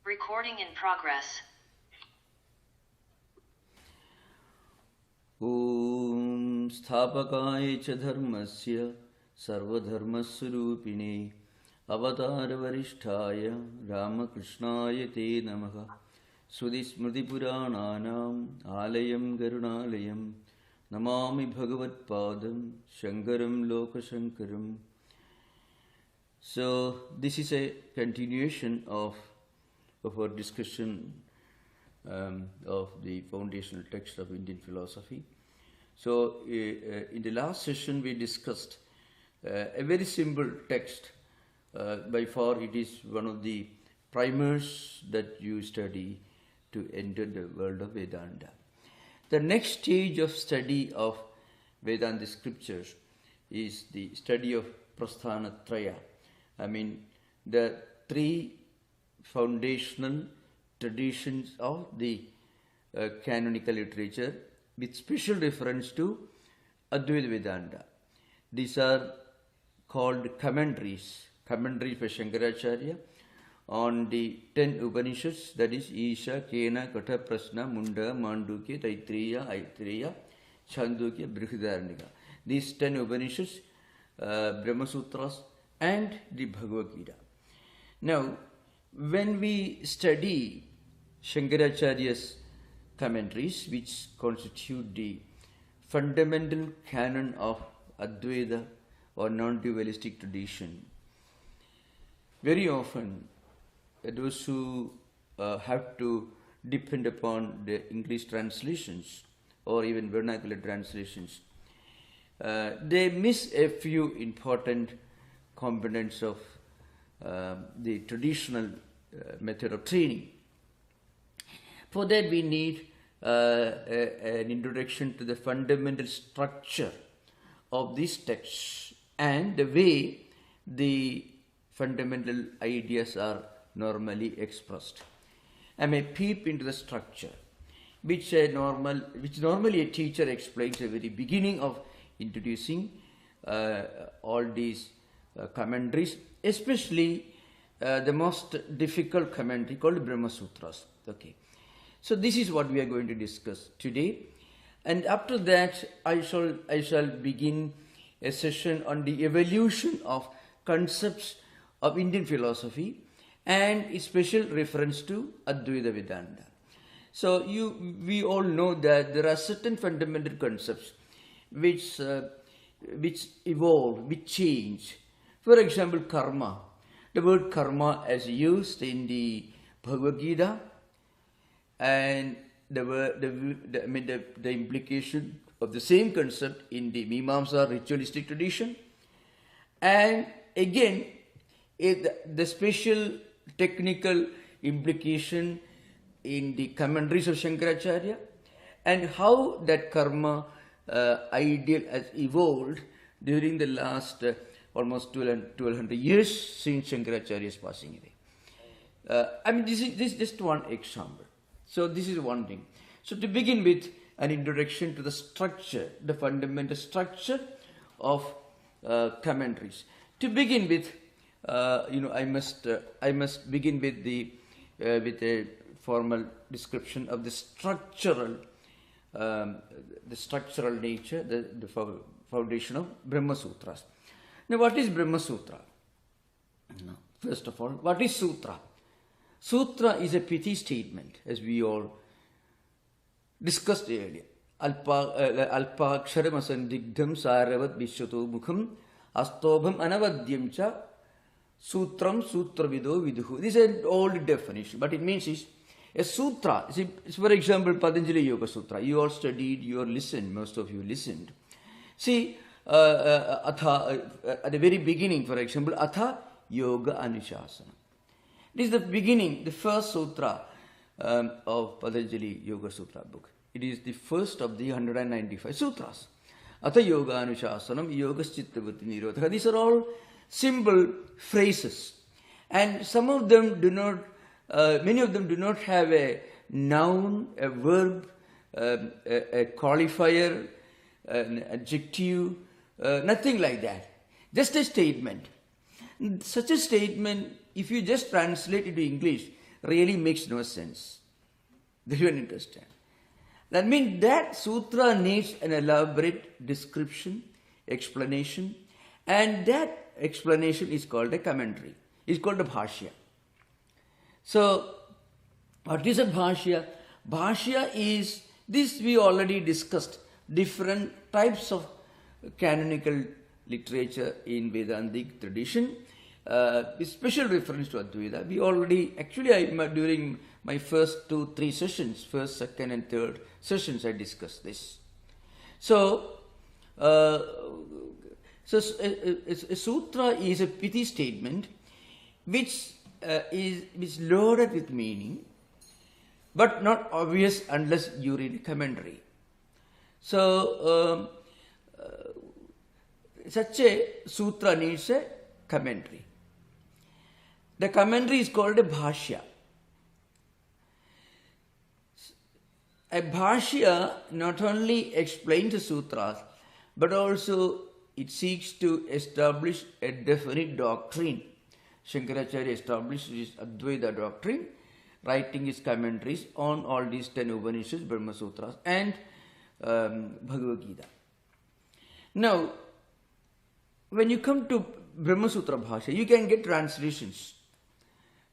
Recording in progress. Om Sthapakaya cha dharmasya sarvadharmaswarupine avataravarishtaya Ramakrishnaya te namaha Sudismriti purananam alayam garunalayam namami bhagavatpadam shankaram lokashankaram. So this is a continuation of our discussion of the foundational text of Indian philosophy. So in the last session we discussed a very simple text. By far it is one of the primers that you study to enter the world of Vedanta. The next stage of study of Vedanta scriptures is the study of Prasthanatraya. I mean the three foundational traditions of the canonical literature with special reference to Advaita Vedanta. These are called commentaries for Shankaracharya on the 10 Upanishads, that is Isha, Kena, Katha, Prasna, Munda, Mandukya, Taittiriya, Aitreya, Chandogya, Brihadaranyaka. These 10 Upanishads, Brahma Sutras and the Bhagavad Gita. Now, when we study Shankaracharya's commentaries, which constitute the fundamental canon of Advaita or non-dualistic tradition, very often those who have to depend upon the English translations or even vernacular translations, they miss a few important components of the traditional method of training. For that we need an introduction to the fundamental structure of these texts and the way the fundamental ideas are normally expressed. I may peep into the structure which normally a teacher explains at the very beginning of introducing all these commentaries, especially the most difficult commentary called Brahma Sutras. Okay, so this is what we are going to discuss today, and after that I shall begin a session on the evolution of concepts of Indian philosophy and a special reference to Advaita Vedanta. So we all know that there are certain fundamental concepts which evolve, which change. For example, karma. The word karma as used in the Bhagavad Gita, and the implication of the same concept in the Mimamsa ritualistic tradition, and again the special technical implication in the commentaries of Shankaracharya, and how that karma ideal has evolved during the last almost 1200 years since Shankaracharya's passing away. I mean, this is just one example. So this is one thing. So to begin with, an introduction to the structure, the fundamental structure of commentaries. To begin with, I must begin with with a formal description of the structural nature, the foundation of Brahma Sutras. Now, what is Brahma Sutra? First of all, what is Sutra? Sutra is a pithy statement, as we all discussed earlier. Alpaksharam asandigdham saravat vishyato mukham astobham anavadyam cha sutram sutravido viduhu. This is an old definition, but it means is a sutra. See, for example, Patanjali Yoga Sutra. You all studied, you all listened, most of you listened. See, Atha, at the very beginning, for example, Atha Yoga Anushasana. This is the beginning, the first sutra of Patanjali Yoga Sutra book. It is the first of the 195 sutras. Atha Yoga Anushasanam, Yoga Chittavritti Nirodha. These are all simple phrases, and some of them do not, many of them do not have a noun, a verb, a qualifier, an adjective, nothing like that. Just a statement. Such a statement, if you just translate it to English, really makes no sense. Do you understand? That means that sutra needs an elaborate description, explanation, and that explanation is called a commentary. It's called a bhashya. So, what is a bhashya? Bhashya is, this we already discussed, different types of canonical literature in Vedantic tradition, with special reference to Advaita. We already, actually during my first 2-3 sessions, first, second and third sessions, I discussed this. So, a sutra is a pithy statement which is loaded with meaning, but not obvious unless you read a commentary. So, such a sutra needs a commentary. The commentary is called a bhashya. A bhashya not only explains the sutras, but also it seeks to establish a definite doctrine. Shankaracharya established his Advaita doctrine, writing his commentaries on all these 10 Upanishads, Brahma Sutras and Bhagavad Gita. Now, when you come to Brahma Sutra Bhashya, you can get translations.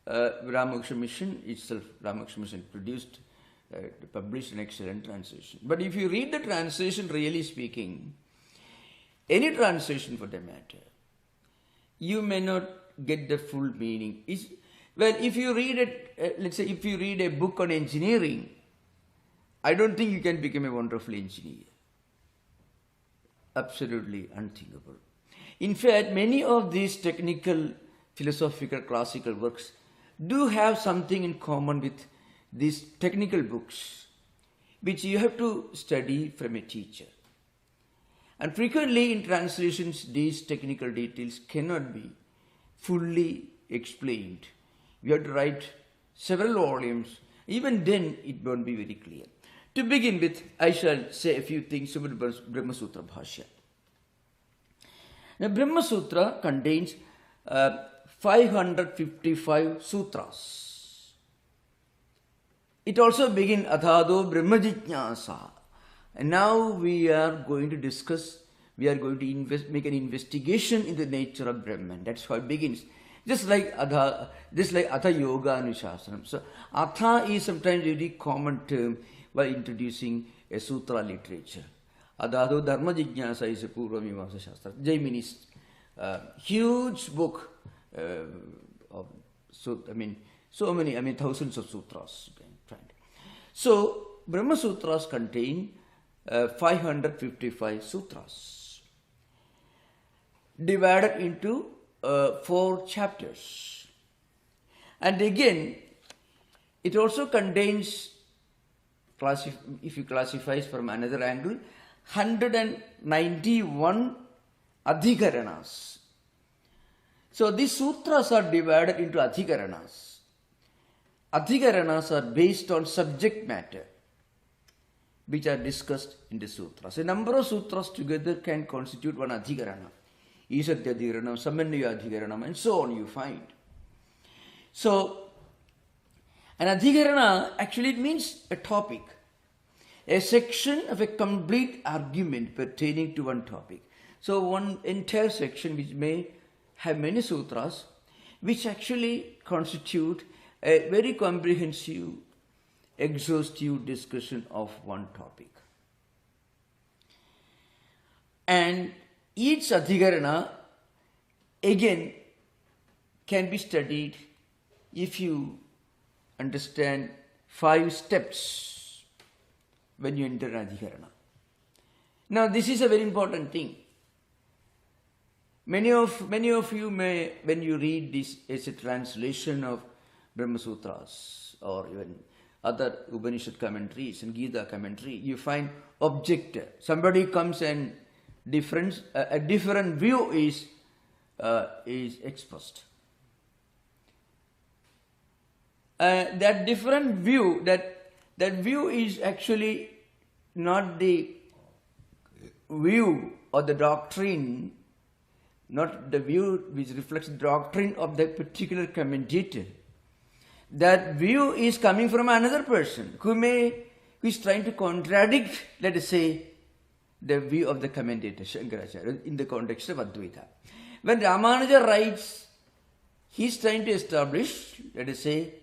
Ramanuja Mission itself, Ramanuja Mission published an excellent translation. But if you read the translation, really speaking, any translation for the matter, you may not get the full meaning. Well, if you read it, let's say if you read a book on engineering, I don't think you can become a wonderful engineer. Absolutely unthinkable. In fact, many of these technical, philosophical, classical works do have something in common with these technical books, which you have to study from a teacher. And frequently in translations, these technical details cannot be fully explained. You have to write several volumes. Even then, it won't be very clear. To begin with, I shall say a few things about Brahma Sutra Bhashya. Now, Brahma Sutra contains 555 sutras. It also begins Athado Brahma Jijnasa. And now we are going to discuss, we are going to make an investigation in the nature of Brahman. That's how it begins. Just like Atha Yoga Anushasana. So, Atha is sometimes a very common term while introducing a sutra literature. Adhado Dharma Jijnasa is a Purva Mimamsa Shastra. Jaiminist, huge book of, thousands of sutras. So, Brahma Sutras contain 555 sutras, divided into 4 chapters. And again, it also contains, if you classify from another angle, 191 adhikaranas. So these sutras are divided into adhikaranas. Adhikaranas are based on subject matter, which are discussed in the sutras. A number of sutras together can constitute one adhikarana. Isatya adhikaranam, Samannaya adhikaranam, and so on you find. So, an adhikarana actually means a topic, a section of a complete argument pertaining to one topic. So, one entire section which may have many sutras, which actually constitute a very comprehensive, exhaustive discussion of one topic. And each adhikarana, again, can be studied if you understand 5 steps when you enter an adhikarana. Now, this is a very important thing. Many of you may, when you read this as a translation of Brahma Sutras or even other Upanishad commentaries and Gita commentary, you find objector. Somebody comes and a different view is expressed. That different view, that view is actually not the view or the doctrine, not the view which reflects the doctrine of the particular commentator, that view is coming from another person who is trying to contradict, let us say, the view of the commentator Shankaracharya in the context of Advaita. When Ramanuja writes, he is trying to establish, let us say,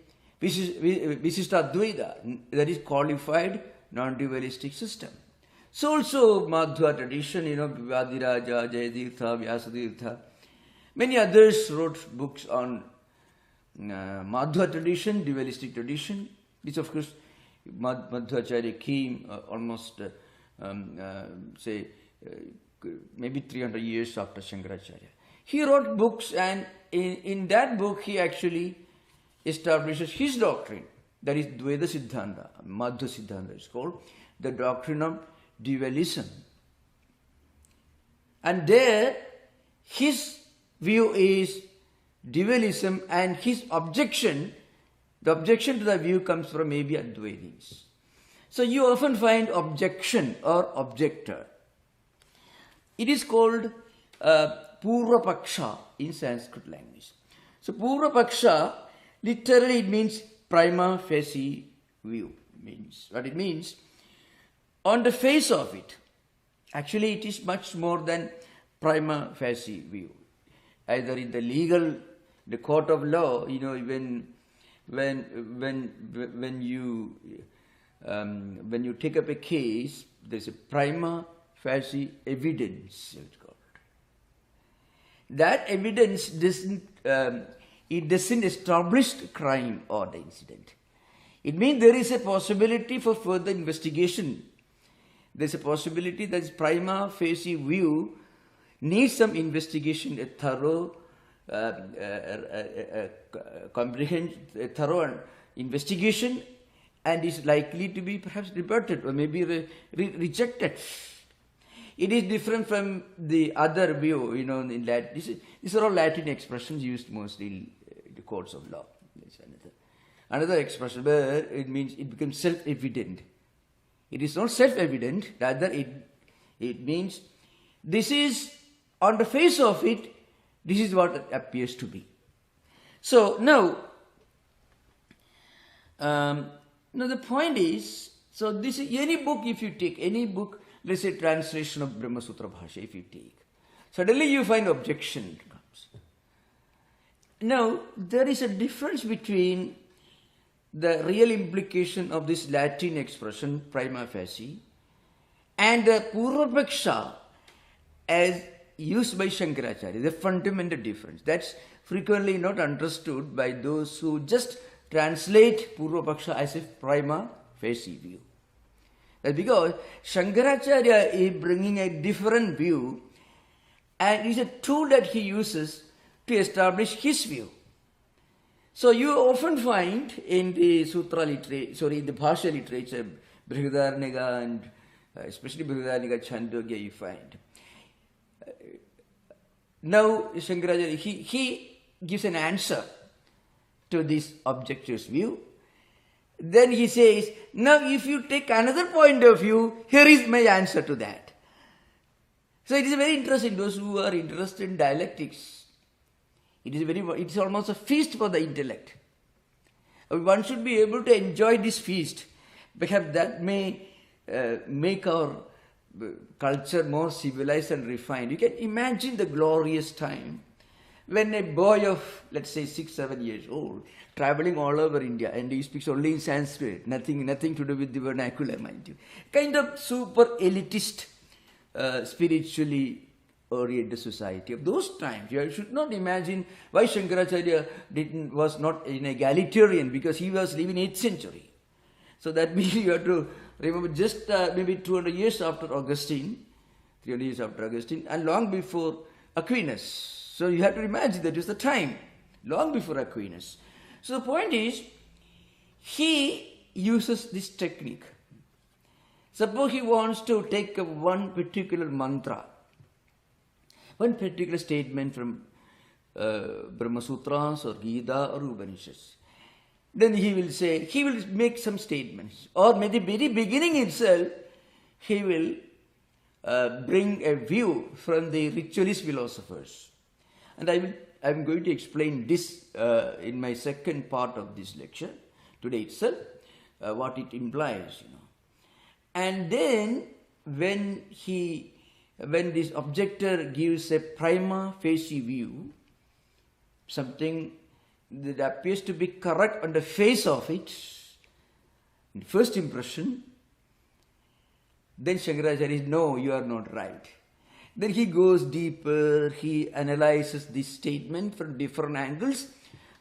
Visishta Advaita, that is qualified non-dualistic system. So also Madhva tradition, Vivadiraja, Jayatirtha, Vyasatirtha, many others wrote books on Madhva tradition, dualistic tradition, which of course Madhvacharya came almost maybe 300 years after Shankaracharya. He wrote books, and in that book he actually establishes his doctrine, that is Dvaita Siddhanta, Madhva Siddhanta is called, the doctrine of dualism. And there his view is dualism, and his objection, the objection to the view comes from maybe Advaitis. So you often find objection or objector. It is called Purva Paksha in Sanskrit language. So Purva Paksha, literally it means prima facie view. Means what it means, on the face of it. Actually it is much more than prima facie view. Either in the court of law, when you take up a case, there is a prima facie evidence. That evidence doesn't establish the crime or the incident. It means there is a possibility for further investigation. There is a possibility that this prima facie view needs some investigation, a thorough thorough investigation, and is likely to be perhaps rebutted or maybe rejected. It is different from the other view, in Latin. These are all Latin expressions used mostly in the courts of law. Another expression where it means it becomes self-evident. It is not self-evident, rather it means this is, on the face of it, this is what it appears to be. So now the point is, so this is any book, if you take any book, let's say translation of Brahma Sutra Bhasha, if you take, suddenly you find objection comes. Now there is a difference between the real implication of this Latin expression prima facie and the Purvapaksha as used by Shankaracharya, the fundamental difference. That's frequently not understood by those who just translate Purvapaksha as a prima facie view. That's because Shankaracharya is bringing a different view, and it's a tool that he uses to establish his view. So you often find in the sutra literature, in the Bhasha literature, Brihadaranyaka and especially Brihadaranyaka Chandogya, you find. Now Shankaracharya, he gives an answer to this objector's view. Then he says, now if you take another point of view, here is my answer to that. So it is very interesting, those who are interested in dialectics. It is almost a feast for the intellect. One should be able to enjoy this feast. Perhaps that may make our culture more civilized and refined. You can imagine the glorious time when a boy of, let's say, 6-7 years old, traveling all over India, and he speaks only in Sanskrit, nothing to do with the vernacular, mind you. Kind of super elitist, spiritually oriented society of those times. You should not imagine why Shankaracharya was not an egalitarian, because he was living 8th century. So that means you have to remember just maybe 200 years after Augustine, 300 years after Augustine, and long before Aquinas. So you have to imagine that is the time, long before Aquinas. So the point is, he uses this technique. Suppose he wants to take up one particular mantra, one particular statement from Brahma Sutras or Gita or Upanishads. Then he will make some statements. Or maybe the very beginning itself, he will bring a view from the ritualist philosophers. And I will I'm going to explain this in my second part of this lecture today itself, what it implies, And then when this objector gives a prima facie view, something that appears to be correct on the face of it, in first impression, then Shankaracharya says, no, you are not right. Then he goes deeper, he analyzes this statement from different angles.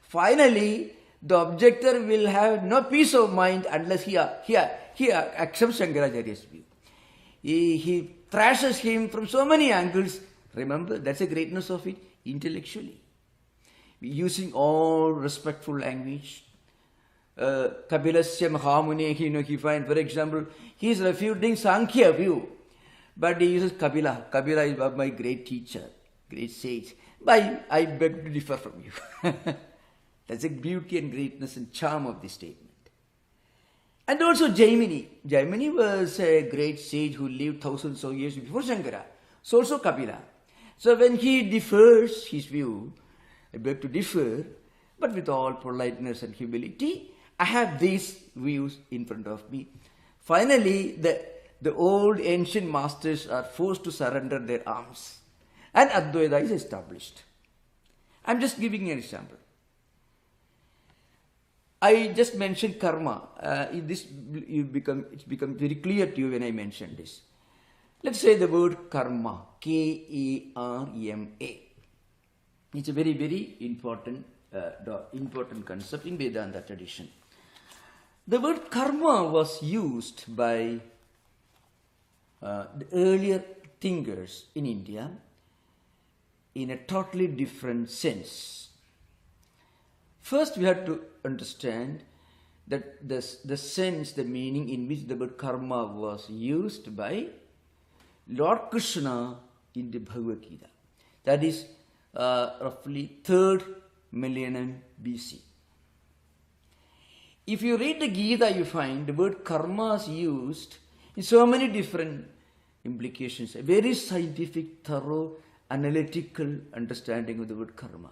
Finally, the objector will have no peace of mind unless he accepts Shankaracharya's view. He thrashes him from so many angles. Remember, that's the greatness of it, intellectually. Using all respectful language. Kapilasya Mahamunehi, he finds, for example, he is refuting Sankhya view. But he uses Kapila. Kapila is my great teacher, great sage. But I beg to differ from you. That's the beauty and greatness and charm of this statement. And also Jaimini. Jaimini was a great sage who lived thousands of years before Shankara. So also Kapila. So when he differs his view, I beg to differ, but with all politeness and humility, I have these views in front of me. Finally, the old ancient masters are forced to surrender their arms. And Advaita is established. I'm just giving an example. I just mentioned karma. It's become very clear to you when I mentioned this. Let's say the word karma, K-A-R-M-A. It's a very, very important concept in Vedanta tradition. The word karma was used by the earlier thinkers in India in a totally different sense. First, we have to understand that the sense, the meaning in which the word karma was used by Lord Krishna in the Bhagavad Gita. That is roughly 3rd millennium BC. If you read the Gita, you find the word karma is used in so many different implications. A very scientific, thorough, analytical understanding of the word karma.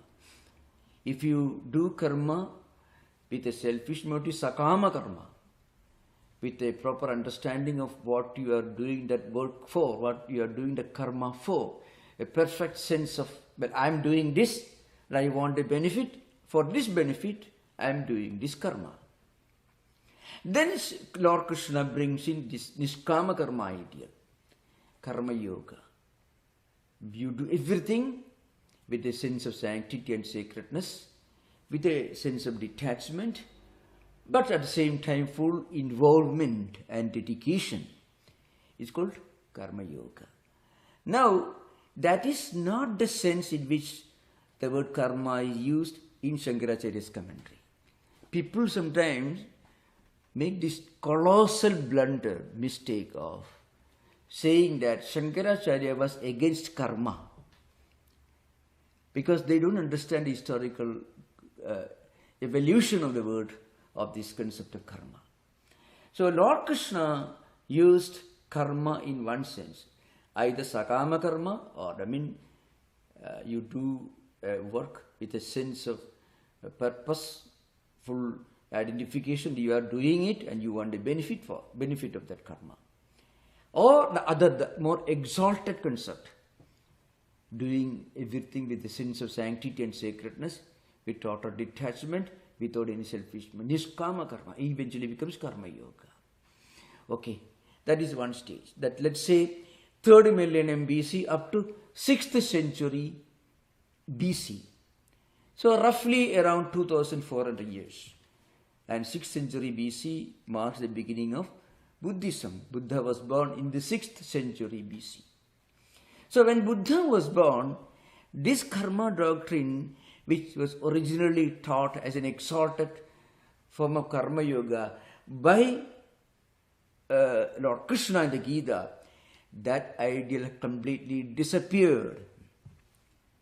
If you do karma with a selfish motive, sakama karma, with a proper understanding of what you are doing that work for, what you are doing the karma for, a perfect sense of, well, I am doing this and I want a benefit. For this benefit, I am doing this karma. Then Lord Krishna brings in this niskama karma idea, karma yoga. You do everything with a sense of sanctity and sacredness, with a sense of detachment, but at the same time full involvement and dedication. It's called karma yoga. Now, that is not the sense in which the word karma is used in Shankaracharya's commentary. People sometimes make this colossal blunder, mistake of saying that Shankaracharya was against karma, because they don't understand the historical evolution of the word of this concept of karma. So Lord Krishna used karma in one sense, either sakama karma, or you do work with a sense of purposeful identification that you are doing it and you want a benefit of that karma. Or the more exalted concept, doing everything with a sense of sanctity and sacredness, with total detachment, without any selfishness. Niskama karma eventually becomes karma yoga. Okay, that is one stage. That, let's say, 3rd millennium BC up to 6th century BC. So roughly around 2400 years. And 6th century BC marks the beginning of Buddhism. Buddha was born in the 6th century BC. So when Buddha was born, this karma doctrine, which was originally taught as an exalted form of karma yoga by Lord Krishna in the Gita, that ideal completely disappeared.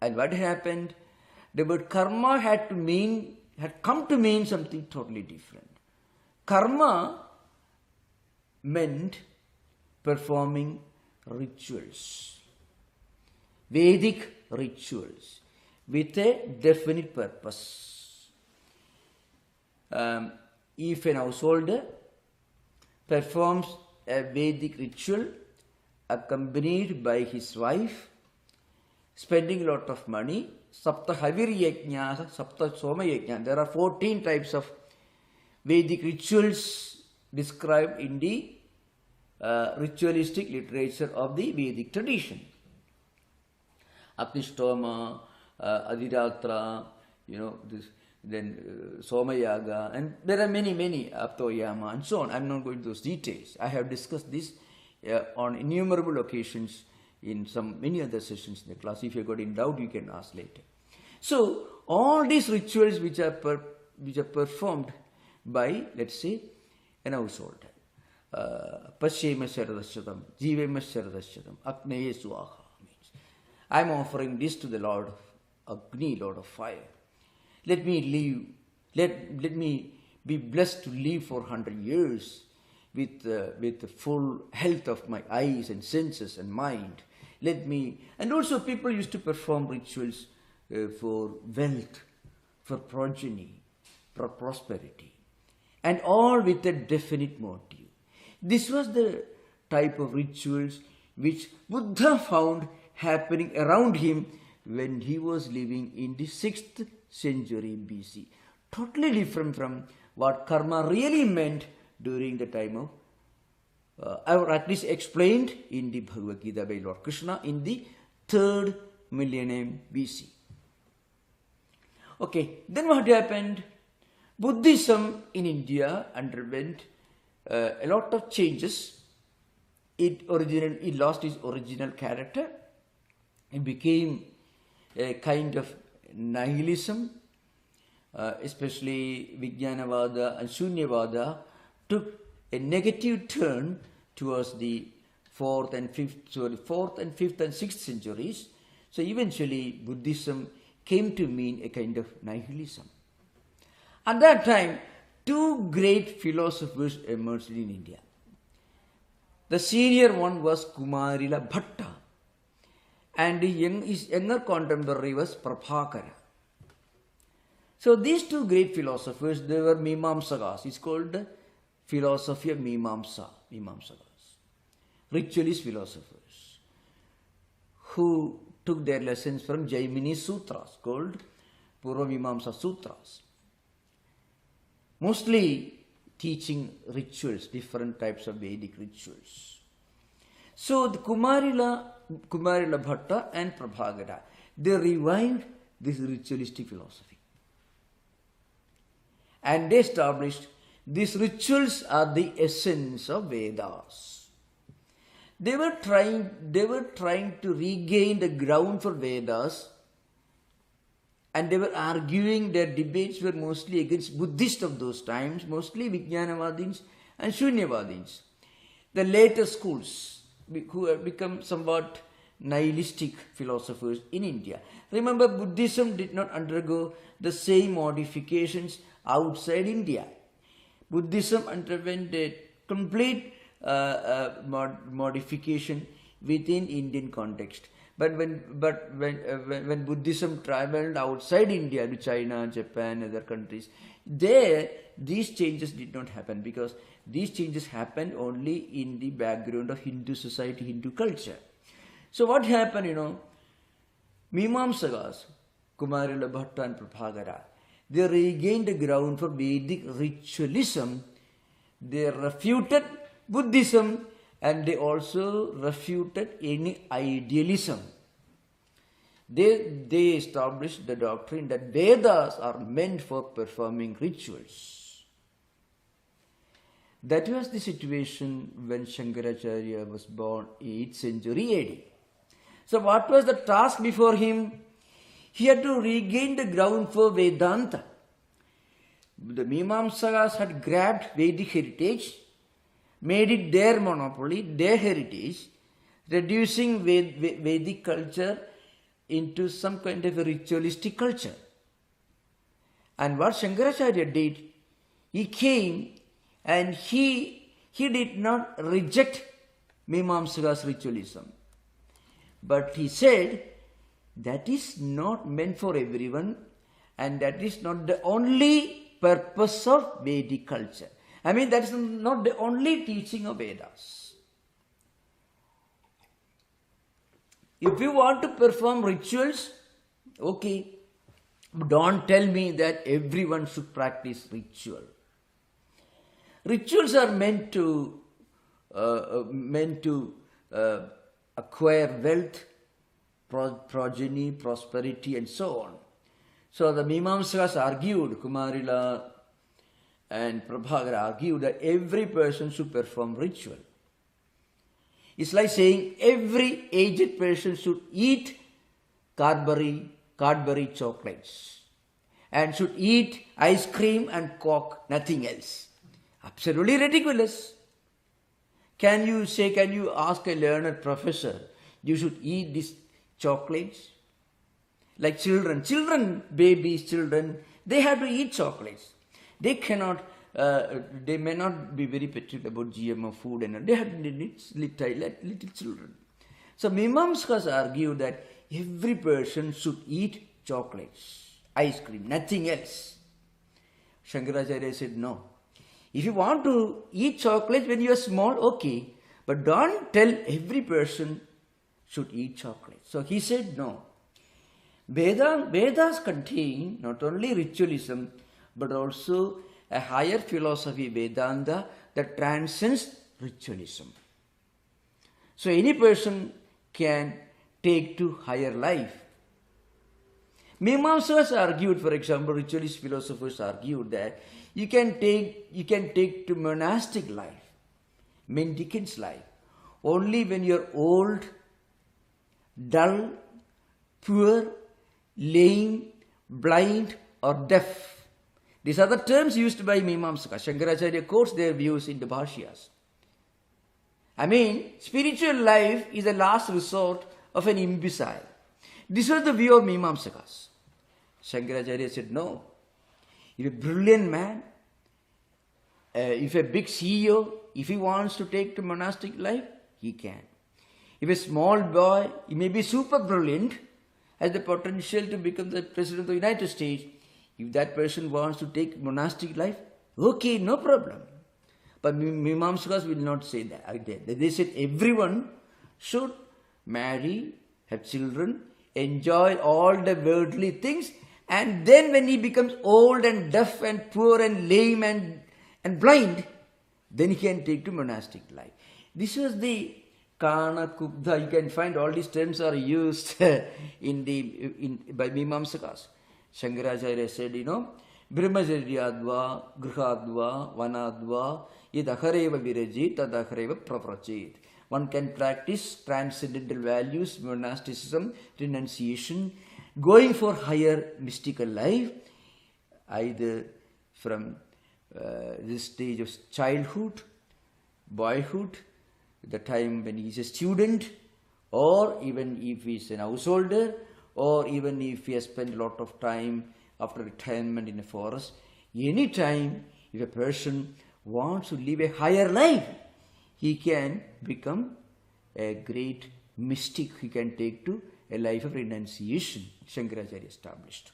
And what happened? The word karma had come to mean something totally different. Karma meant performing rituals, Vedic rituals, with a definite purpose. If an householder performs a Vedic ritual accompanied by his wife, spending a lot of money, Sapta Havir Yajna, Sapta Soma Yajna. There are 14 types of Vedic rituals described in the ritualistic literature of the Vedic tradition. Agnishtoma, Adhiratra, then Somayaga, and there are many, Aptoyama, and so on. I am not going to those details. I have discussed this on innumerable occasions in many other sessions in the class. If you got in doubt, you can ask later. So, all these rituals which are performed by, let's say, an householder. Pasyema Sharadashatam, Jivema Sharadashatam, Akneye Suaha means I am offering this to the Lord of Agni, Lord of fire. Let me live, let me be blessed to live for 100 years with the full health of my eyes and senses and mind. And also people used to perform rituals for wealth, for progeny, for prosperity, and all with a definite motive. This was the type of rituals which Buddha found happening around him when he was living in the 6th century BC. Totally different from what karma really meant during the time of, or at least explained in the Bhagavad Gita by Lord Krishna in the 3rd millennium BC. Okay, then what happened? Buddhism in India underwent a lot of changes. It lost its original character. It became a kind of nihilism, especially Vijnanavada and Shunyavada took a negative turn towards the 4th and 5th and 6th centuries. So eventually Buddhism came to mean a kind of nihilism. At that time, two great philosophers emerged in India. The senior one was Kumarila Bhatta, and his younger contemporary was Prabhakara. So these two great philosophers, they were Mimamsakas. It's called the philosophy of Mimamsakas, ritualist philosophers, who took their lessons from Jaimini Sutras, called Purva Mimamsa Sutras. Mostly teaching rituals, different types of Vedic rituals. So the Kumarila Bhatta and Prabhakara, they revived this ritualistic philosophy. And they established these rituals are the essence of Vedas. They were trying to regain the ground for Vedas, and they were arguing. Their debates were mostly against Buddhists of those times, mostly Vijnanavadins and Shunyavadins. The later schools, who have become somewhat nihilistic philosophers in India. Remember, Buddhism did not undergo the same modifications outside India. Buddhism underwent a complete modification within Indian context. But when Buddhism traveled outside India to China, Japan, other countries, there these changes did not happen, because these changes happened only in the background of Hindu society, Hindu culture. So what happened, Mimamsakas, Kumarila Bhatta and Prabhakara, they regained the ground for Vedic ritualism. They refuted Buddhism, and they also refuted any idealism. They established the doctrine that Vedas are meant for performing rituals. That was the situation when Shankaracharya was born 8th century AD. So what was the task before him? He had to regain the ground for Vedanta. The Mimamsakas had grabbed Vedic heritage, made it their monopoly, their heritage, reducing Vedic culture into some kind of a ritualistic culture. And what Shankaracharya did, he came and he did not reject Mimamsakas ritualism. But he said, that is not meant for everyone, and that is not the only purpose of Vedic culture. I mean, that is not the only teaching of Vedas. If you want to perform rituals, okay, don't tell me that everyone should practice ritual. Rituals are meant to acquire wealth, progeny, prosperity, and so on. So the Mimamsakas argued, Kumarila and Prabhakara argued that every person should perform ritual. It's like saying every aged person should eat Cadbury chocolates and should eat ice cream and Coke, nothing else. Absolutely ridiculous. Can you ask a learned professor, you should eat these chocolates? Like children, babies, they have to eat chocolates. They cannot, they may not be very particular about GMO food, and they have to eat little children. So Mimamsakas argue that every person should eat chocolates, ice cream, nothing else. Shankaracharya said no. If you want to eat chocolates when you are small, okay, but don't tell every person should eat chocolate. So he said no. Vedas contain not only ritualism, but also a higher philosophy, Vedanta, that transcends ritualism. So any person can take to higher life. Mimamsakas argued, for example, ritualist philosophers argued that you can take to monastic life, mendicant's life, only when you are old, dull, poor, lame, blind, or deaf. These are the terms used by Mimamsakas. Shankaracharya quotes their views in the Bhashyas. I mean, spiritual life is the last resort of an imbecile. This was the view of Mimamsakas. Shankaracharya said no. If a brilliant man, if a big CEO, if he wants to take to monastic life, he can. If a small boy, he may be super brilliant, has the potential to become the President of the United States. If that person wants to take monastic life, okay, no problem. But Mimamsakas will not say that. They said everyone should marry, have children, enjoy all the worldly things, and then when he becomes old and deaf and poor and lame and blind, then he can take to monastic life. This was the Kana, Kubdha. You can find all these terms are used by Mimamsakas. Shankaracharya said, Brahmacharyadva, Grihadva, Vanadva, Yadakhareva Viraji, Tadakhareva Praprachit. One can practice transcendental values, monasticism, renunciation, going for higher mystical life, either from this stage of childhood, boyhood, the time when he is a student, or even if he is an householder, or even if he has spent a lot of time after retirement in a forest. Any time, if a person wants to live a higher life, he can become a great mystic. He can take to a life of renunciation, Shankaracharya established.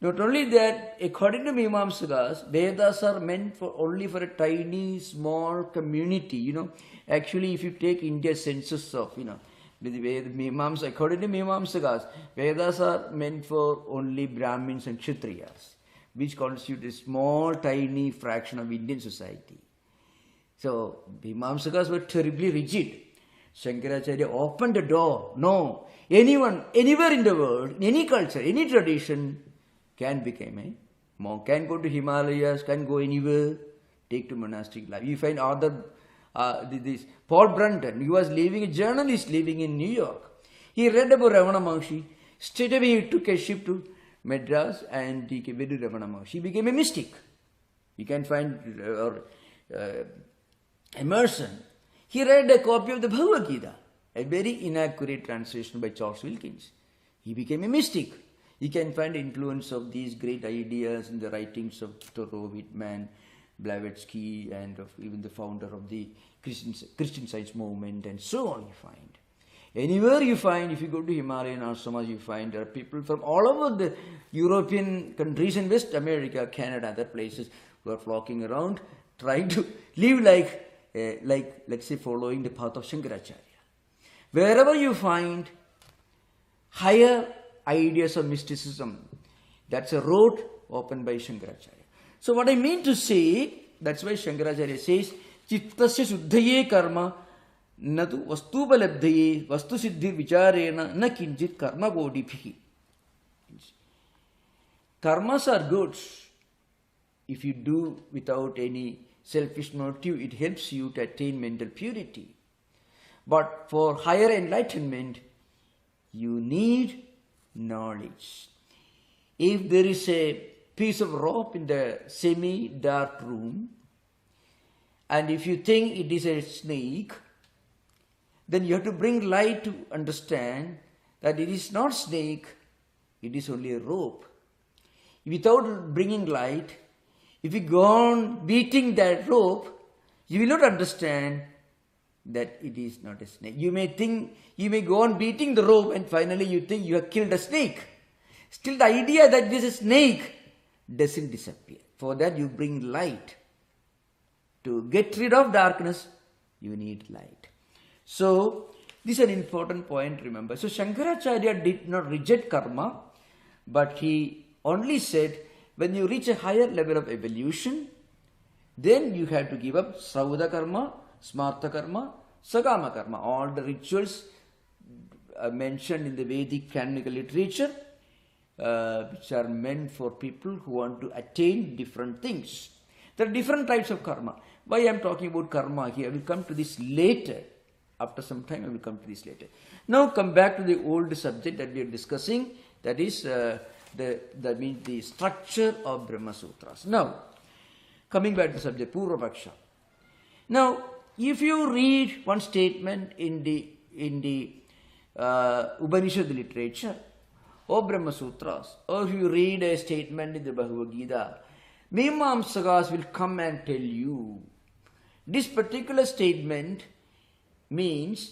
Not only that, according to Mimamsakas, Vedas are meant for only for a tiny, small community. Actually, if you take India's census of, according to Mimamsakas, Vedas are meant for only Brahmins and Kshatriyas, which constitute a small, tiny fraction of Indian society. So, Mimamsakas were terribly rigid. Shankaracharya opened the door. No, anyone, anywhere in the world, in any culture, any tradition, can become a monk, can go to Himalayas, can go anywhere, take to monastic life. You find Paul Brunton, he was a journalist living in New York. He read about Ramana Maharshi. Straight away he took a ship to Madras and he came to Ramana Maharshi. He became a mystic. You can find Emerson. He read a copy of the Bhagavad Gita, a very inaccurate translation by Charles Wilkins. He became a mystic. You can find influence of these great ideas in the writings of Thoreau, Whitman, Blavatsky, and of even the founder of the Christian Science movement, and so on. You find Anywhere you find, if you go to Himalayan ashramas, you find there are people from all over the European countries and West America, Canada, other places who are flocking around, trying to live like let's say, following the path of Shankaracharya. Wherever you find higher ideas of mysticism, that's a road opened by Shankaracharya. So what I mean to say, that's why Shankaracharya says, Chittasya Shuddhaye karma nadu vastupalabdhaye vastusiddhir vicharena na kinjit karma bodhibhi. Karmas are good. If you do without any selfish motive, it helps you to attain mental purity. But for higher enlightenment, you need knowledge. If there is a piece of rope in the semi-dark room, and if you think it is a snake, then you have to bring light to understand that it is not snake, it is only a rope. Without bringing light, if you go on beating that rope, you will not understand that it is not a snake. You may go on beating the rope and finally you think you have killed a snake. Still the idea that this is a snake doesn't disappear. For that you bring light. To get rid of darkness, you need light. So, this is an important point, remember. So, Shankaracharya did not reject karma, but he only said, when you reach a higher level of evolution, then you have to give up Sauda karma, Smartha karma, Sakama karma. All the rituals mentioned in the Vedic canonical literature, which are meant for people who want to attain different things. There are different types of karma. Why I am talking about karma here? I will come to this later. After some time, I will come to this later. Now, come back to the old subject that we are discussing. That is the structure of Brahma Sutras. Now, coming back to the subject, Purva Paksha. Now, if you read one statement in the Upanishad literature or Brahma Sutras, or if you read a statement in the Bhagavad Gita, Mimamsakas will come and tell you this particular statement means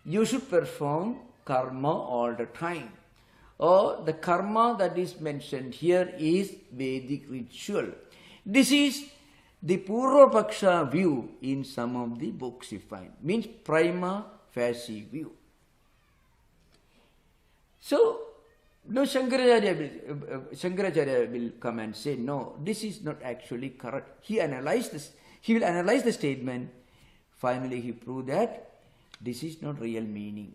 you should perform karma all the time. Or the karma that is mentioned here is Vedic ritual. This is the Purva Paksha view in some of the books you find. Means prima facie view. So, no, Shankaracharya will come and say, no, this is not actually correct. He will analyze the statement. Finally, he proved that this is not real meaning.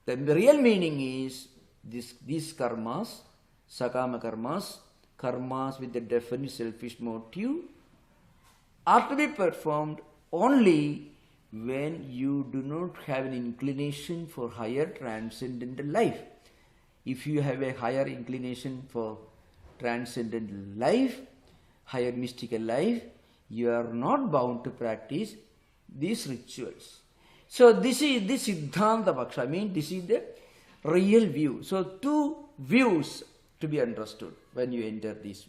The real meaning is these karmas, sakama karmas with the definite selfish motive, are to be performed only when you do not have an inclination for higher transcendental life. If you have a higher inclination for transcendental life, higher mystical life, you are not bound to practice these rituals. So this is the Siddhanta Paksha. I mean, this is the real view. So two views to be understood when you enter these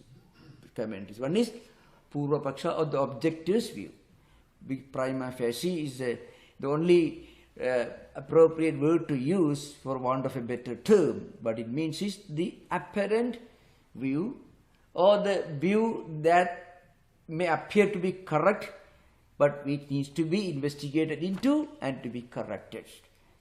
commentaries. One is Purva Paksha, or the objectivist view. Prima facie is the only appropriate word to use for want of a better term, but it means is the apparent view, or the view that may appear to be correct, but which needs to be investigated into and to be corrected.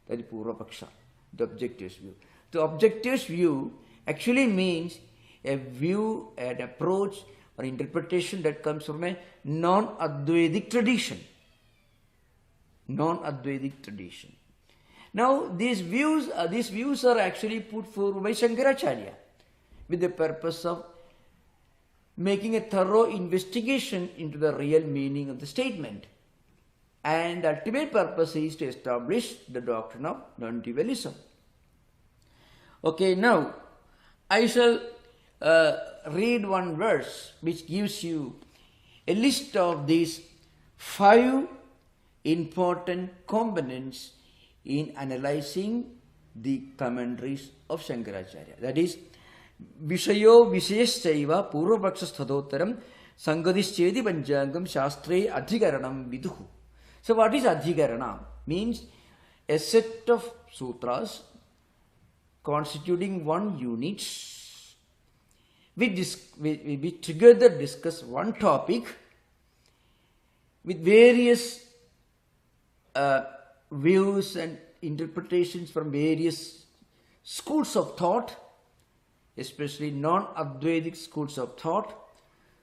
That is Purva Paksha, the objectivist view. The objectivist view actually means a view, an approach, or interpretation that comes from a non-Advaitic tradition. Non-Advaitic tradition. Now, these views are actually put forward by Shankaracharya with the purpose of making a thorough investigation into the real meaning of the statement. And the ultimate purpose is to establish the doctrine of non-dualism. Okay, now I shall read one verse which gives you a list of these 5 important components in analyzing the commentaries of Shankaracharya. That is, Vishayo Visheshaiva Purvapaksha Sthadottaram Sangadhischedi Panchangam Shastre Adhikaranam Viduhu. So what is Adhikaranam? Means a set of sutras constituting one unit. We together discuss one topic with various views and interpretations from various schools of thought, especially non-Advaitic schools of thought,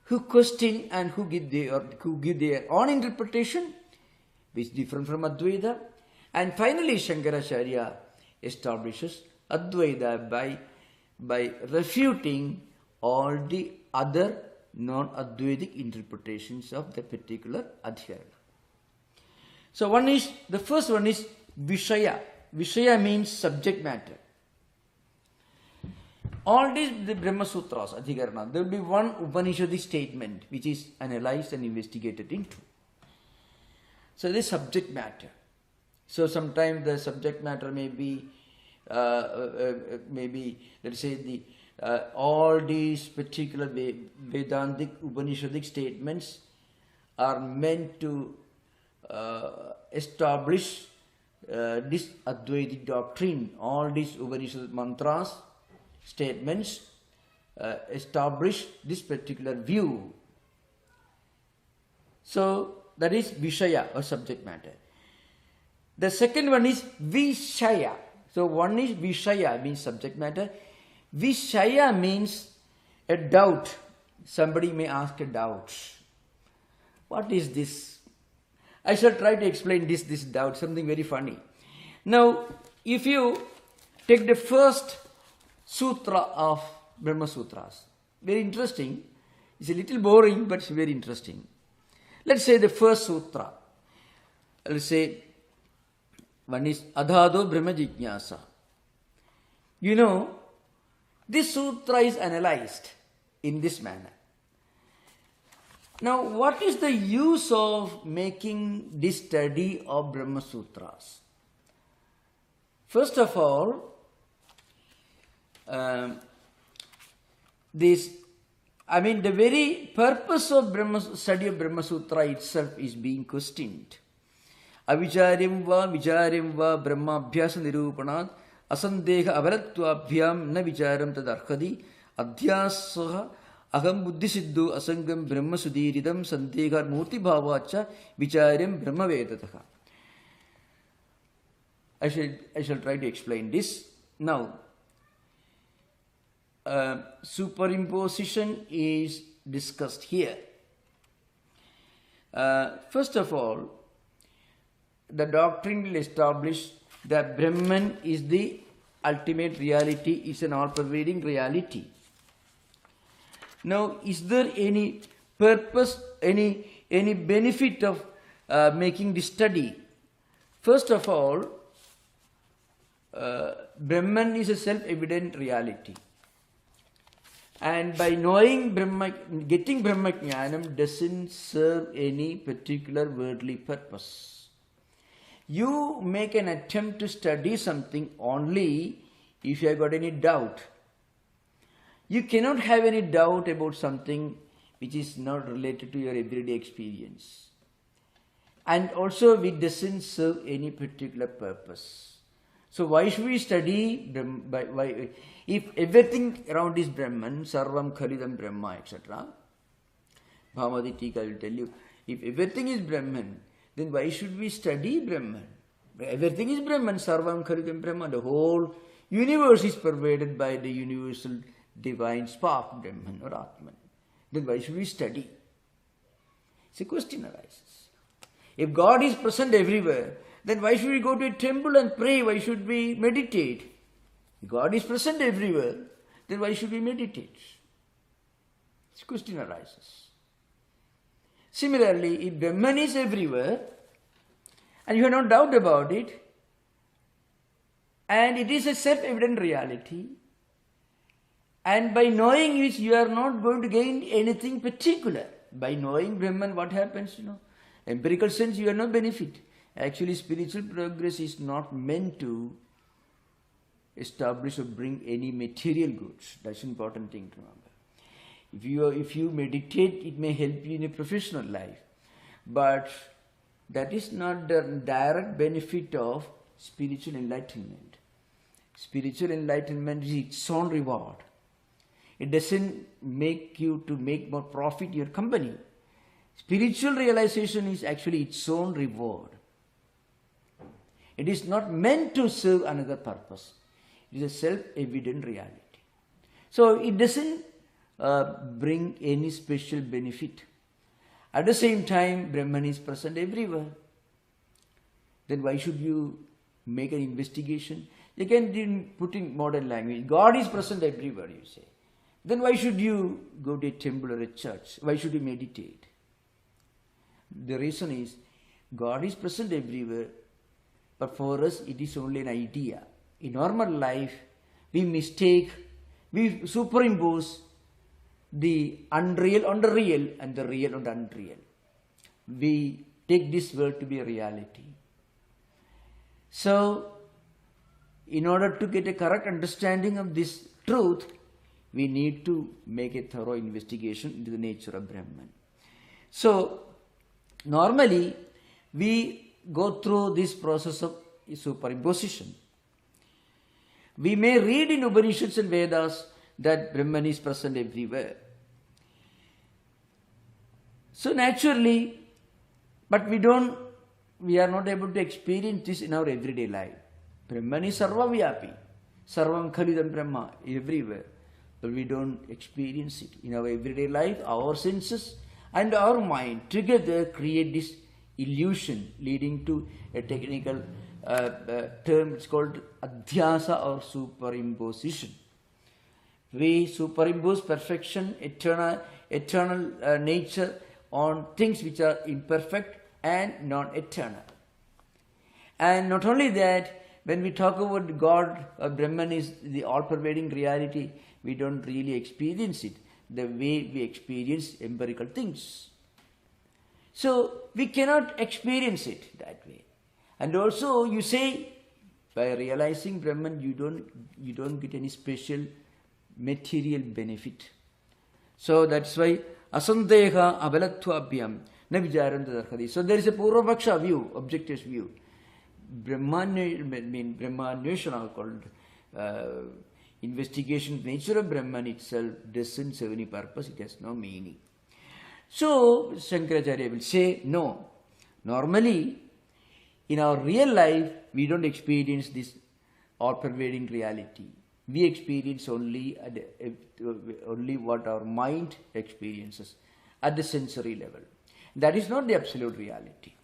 who question and who give their own interpretation, which is different from Advaita. And finally, Shankaracharya establishes Advaita by refuting all the other non-Advaitic interpretations of the particular adhyarana. So the first one is Vishaya. Vishaya means subject matter. All these the Brahma Sutras, Adhikarana, there will be one Upanishadic statement which is analyzed and investigated into. So this subject matter. So sometimes the subject matter may be, let's say, all these particular Vedantic Upanishadic statements are meant to establish this Advaitic doctrine. All these Upanishad mantras, statements establish this particular view. So that is Vishaya or subject matter. The second one is Vishaya. So one is Vishaya, means subject matter. Vishaya means a doubt. Somebody may ask a doubt. What is this? I shall try to explain this doubt, something very funny. Now, if you take the first sutra of Brahma Sutras, very interesting. It's a little boring, but it's very interesting. Let's say the first sutra. Let's say one is Adhado Brahma Jignasa. You know, this sutra is analyzed in this manner. Now, what is the use of making this study of Brahma Sutras? First of all, the very purpose of study of Brahma Sutra itself is being questioned. Avicharyam va Brahma Abhyasa Nirupanat Asandeha Avarattvabhyam na vicharam tadarhadi adhyasaha aham buddhisiddhu asangam brahma sudhiridam sandeha murti bhavacha vicharyam brahma vedataha. I shall try to explain this. Now, superimposition is discussed here. First of all, the doctrine will establish that Brahman is the ultimate reality, is an all-pervading reality. Now, is there any purpose, any benefit of making this study? First of all, Brahman is a self-evident reality. And by knowing Brahma, getting Brahma Jnanam doesn't serve any particular worldly purpose. You make an attempt to study something only if you have got any doubt. You cannot have any doubt about something which is not related to your everyday experience. And also it doesn't serve any particular purpose. So why should we study Brahma? If everything around is Brahman, Sarvam Khalidam Brahma, etc. Bhamadi Tika will tell you, if everything is Brahman, then why should we study Brahman? Everything is Brahman, Sarvam Khalidam Brahma. The whole universe is pervaded by the universal divine spark, Brahman or Atman. Then why should we study? It's a question arises. If God is present everywhere, then why should we go to a temple and pray? Why should we meditate? If God is present everywhere, then why should we meditate? This question arises. Similarly, if Brahman is everywhere, and you have no doubt about it, and it is a self-evident reality, and by knowing which you are not going to gain anything particular. By knowing Brahman, what happens? Empirical sense, you have no benefit. Actually, spiritual progress is not meant to establish or bring any material goods. That's an important thing to remember. If you meditate, it may help you in a professional life. But that is not the direct benefit of spiritual enlightenment. Spiritual enlightenment is its own reward. It doesn't make you to make more profit in your company. Spiritual realization is actually its own reward. It is not meant to serve another purpose. It is a self-evident reality. So it doesn't bring any special benefit. At the same time, Brahman is present everywhere. Then why should you make an investigation? You can put in modern language. God is present everywhere, you say. Then why should you go to a temple or a church? Why should you meditate? The reason is, God is present everywhere, but for us it is only an idea. In normal life, we superimpose the unreal on the real and the real on the unreal. We take this world to be a reality. So, in order to get a correct understanding of this truth, we need to make a thorough investigation into the nature of Brahman. So, normally, we go through this process of superimposition. We may read in Upanishads and Vedas that Brahman is present everywhere. So naturally, but we are not able to experience this in our everyday life. Brahman is sarvavyapi, sarvam khalidam Brahma, everywhere. But we don't experience it. In our everyday life, our senses and our mind together create this illusion, leading to a technical term, it's called adhyasa or superimposition. We superimpose perfection, eternal nature on things which are imperfect and non-eternal. And not only that, when we talk about God, Brahman is the all-pervading reality, we don't really experience it the way we experience empirical things. So we cannot experience it that way. And also you say, by realizing Brahman, you don't get any special material benefit. So that's why asandeha abalatvabhyam na vijaram tadarhati. So there is a Purvapaksha view, objectivist view. Brahmaneshana called investigation of nature of Brahman itself doesn't serve any purpose, it has no meaning. So Shankaracharya will say, no, normally in our real life we don't experience this all-pervading reality. We experience only what our mind experiences at the sensory level. That is not the absolute reality.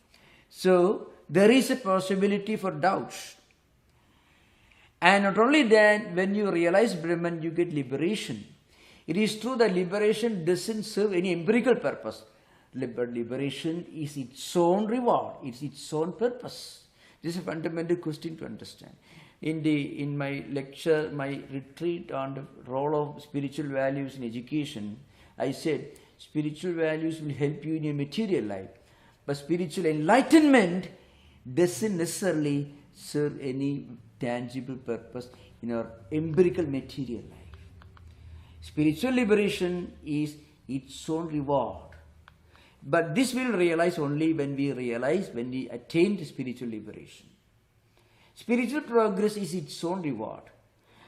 So there is a possibility for doubts. And not only that, when you realize Brahman, you get liberation. It is true that liberation doesn't serve any empirical purpose. But liberation is its own reward, it's its own purpose. This is a fundamental question to understand. In my lecture, my retreat on the role of spiritual values in education, I said spiritual values will help you in your material life. But spiritual enlightenment doesn't necessarily serve any tangible purpose in our empirical material life. Spiritual liberation is its own reward. But this will realize only when we attain the spiritual liberation. Spiritual progress is its own reward.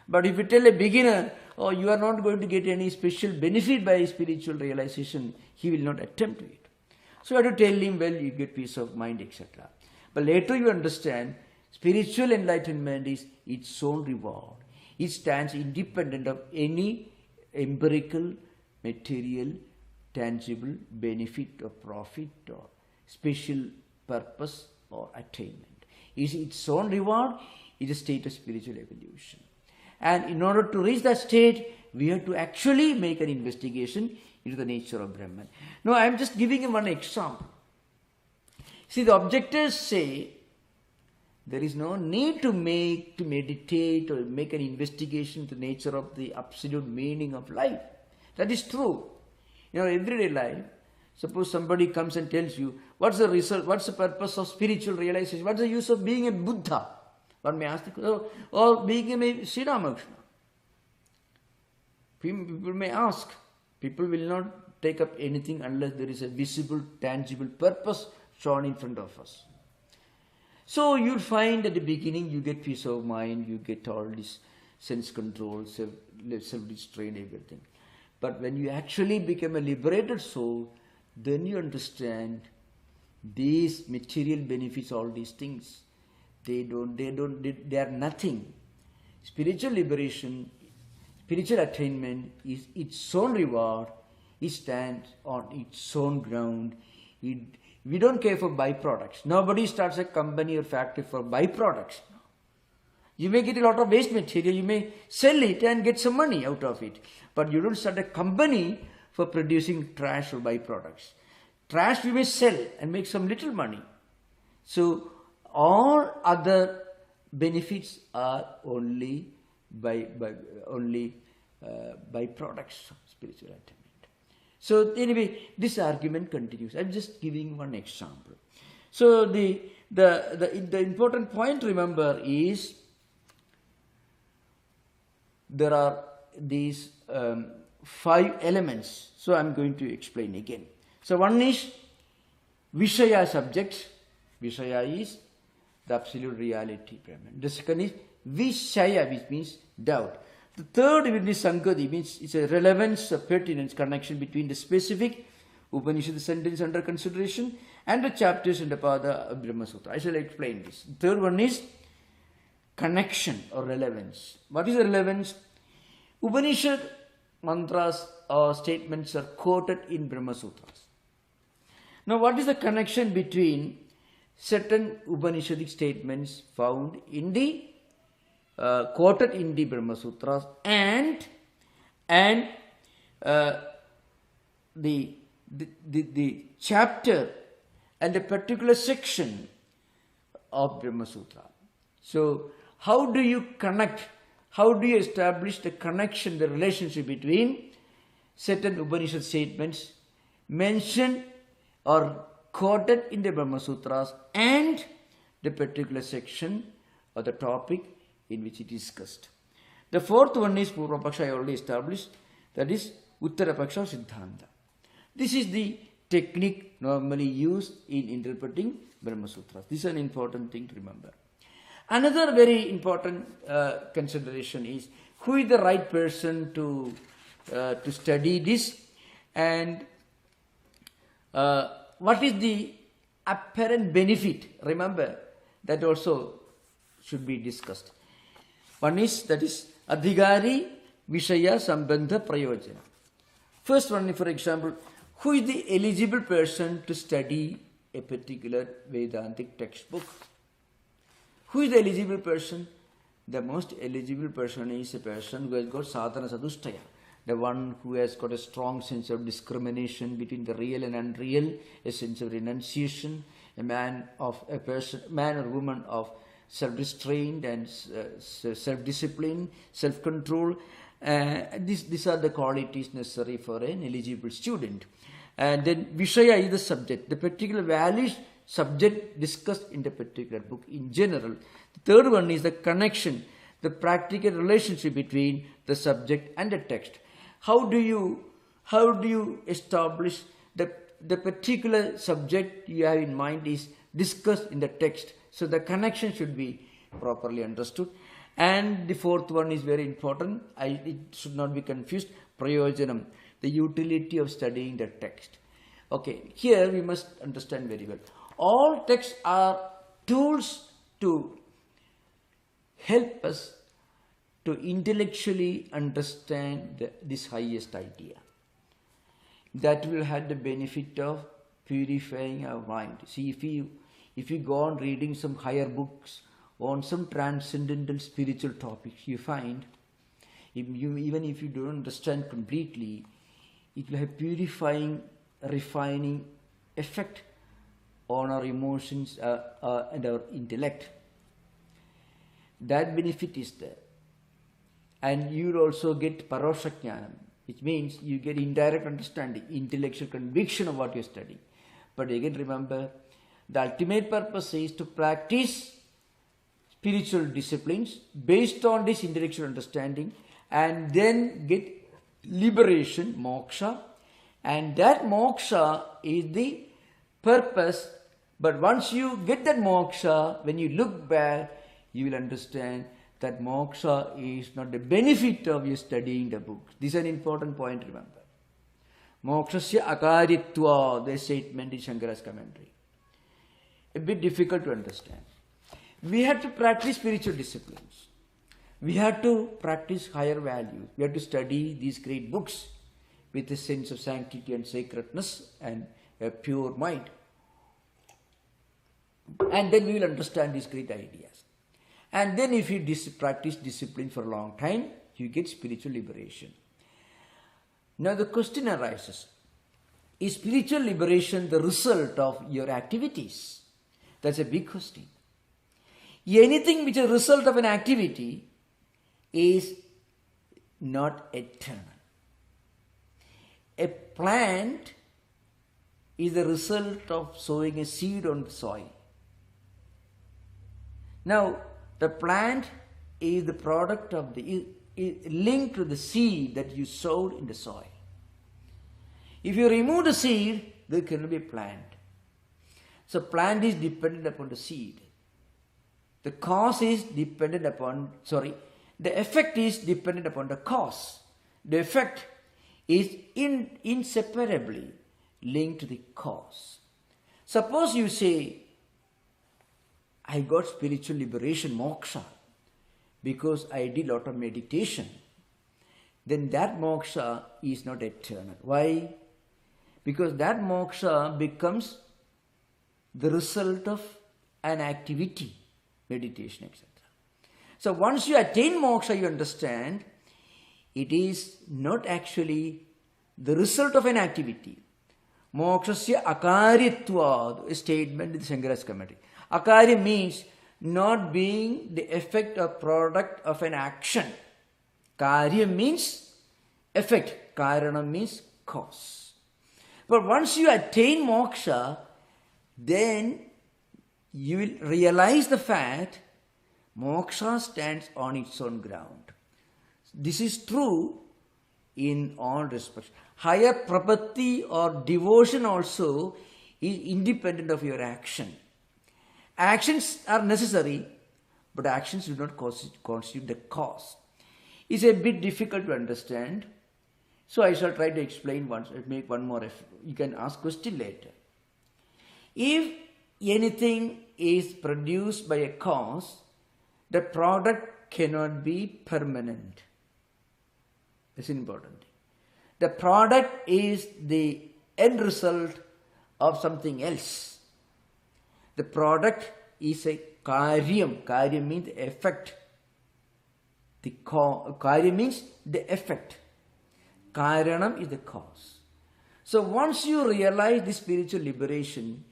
But if you tell a beginner, oh, you are not going to get any special benefit by spiritual realization, he will not attempt it. So you have to tell him, well, you get peace of mind, etc. But later you understand, spiritual enlightenment is its own reward. It stands independent of any empirical, material, tangible benefit or profit or special purpose or attainment. It is its own reward, it is a state of spiritual evolution. And in order to reach that state, we have to actually make an investigation into the nature of Brahman. Now I am just giving you one example. See, the objectors say there is no need to meditate or make an investigation into the nature of the absolute meaning of life. That is true. In our everyday life, suppose somebody comes and tells you, what's the result, what's the purpose of spiritual realization, what's the use of being a Buddha? One may ask the question, or being a Sri Ramakrishna. People may ask, people will not take up anything unless there is a visible, tangible purpose shown in front of us. So you'll find at the beginning you get peace of mind, you get all this sense control, self-restraint, everything. But when you actually become a liberated soul, then you understand these material benefits, all these things, they are nothing. Spiritual liberation, spiritual attainment is its own reward. It stands on its own ground. We don't care for byproducts. Nobody starts a company or factory for byproducts. You may get a lot of waste material, you may sell it and get some money out of it. But you don't start a company for producing trash or byproducts. Trash you may sell and make some little money. So all other benefits are only byproducts of spiritual attainment. So anyway, this argument continues. I'm just giving one example. So the important point, remember, is there are these 5 elements. So I'm going to explain again. So one is Vishaya subject. Vishaya is the absolute reality. The second is Vishaya, which means doubt. The third is Sangati, means it's a relevance, a pertinence, connection between the specific Upanishad sentence under consideration and the chapters in the Pada of Brahma Sutra. I shall explain this. The third one is connection or relevance. What is the relevance? Upanishad mantras or statements are quoted in Brahma Sutras. Now, what is the connection between certain Upanishadic statements found in the quoted in the Brahma Sutras and the chapter and a particular section of Brahma Sutra? So, how do you connect? How do you establish the connection, the relationship between certain Upanishad statements mentioned or quoted in the Brahma Sutras and the particular section or the topic in which it is discussed? The fourth one is Purvapaksha, I already established, that is Uttarapaksha Siddhanta. This is the technique normally used in interpreting Brahma Sutras. This is an important thing to remember. Another very important consideration is who is the right person to study this, and what is the apparent benefit. Remember, that also should be discussed. One is, that is Adhikari Vishaya Sambandha Prayojana. First one, for example, who is the eligible person to study a particular Vedantic textbook? Who is the eligible person? The most eligible person is a person who has got sadhana sadhushtaya, the one who has got a strong sense of discrimination between the real and unreal, a sense of renunciation, a man or woman of self-restraint and self-discipline, self-control. These are the qualities necessary for an eligible student. And then Vishaya is the subject, the particular valid subject discussed in the particular book in general. The third one is the connection, the practical relationship between the subject and the text. How do you establish the particular subject you have in mind is discussed in the text? So the connection should be properly understood. And the fourth one is very important. It should not be confused. Prayojanam, the utility of studying the text. Okay, here we must understand very well. All texts are tools to help us to intellectually understand this highest idea. That will have the benefit of purifying our mind. See, if you go on reading some higher books on some transcendental spiritual topics, you find, even if you don't understand completely, it will have purifying, refining effect on our emotions and our intellect. That benefit is there. And you will also get parosha jnanam, which means you get indirect understanding, intellectual conviction of what you study. But again, remember, the ultimate purpose is to practice spiritual disciplines based on this intellectual understanding and then get liberation, moksha. And that moksha is the purpose But once you get that moksha, when you look back, you will understand that moksha is not the benefit of you studying the books. This is an important point, remember. Mokshasya akaritva, the statement in Shankara's commentary. A bit difficult to understand. We have to practice spiritual disciplines. We have to practice higher values. We have to study these great books with a sense of sanctity and sacredness and a pure mind. And then we will understand these great ideas. And then if you practice discipline for a long time, you get spiritual liberation. Now the question arises, is spiritual liberation the result of your activities? That's a big question. Anything which is a result of an activity is not eternal. A plant is the result of sowing a seed on the soil. Now, the plant is the product of is linked to the seed that you sowed in the soil. If you remove the seed, there cannot be a plant. So, plant is dependent upon the seed. The cause is dependent upon, the effect is dependent upon the cause. The effect is inseparably linked to the cause. Suppose you say, I got spiritual liberation, moksha, because I did a lot of meditation. Then that moksha is not eternal. Why? Because that moksha becomes the result of an activity, meditation, etc. So once you attain moksha, you understand it is not actually the result of an activity. Mokshasya akaritva, a statement in the Shankara's commentary. Akarya means not being the effect or product of an action. Karya means effect. Karana means cause. But once you attain moksha, then you will realize the fact moksha stands on its own ground. This is true in all respects. Higher prapatti or devotion also is independent of your action. Actions are necessary, but actions do not constitute the cause. It's a bit difficult to understand. So I shall try to explain once, make one more effort. You can ask question later. If anything is produced by a cause, the product cannot be permanent. That's important. The product is the end result of something else. The product is a karyam. Karyam means effect. The karya means the effect. Karanam is the cause. So once you realize the spiritual liberation,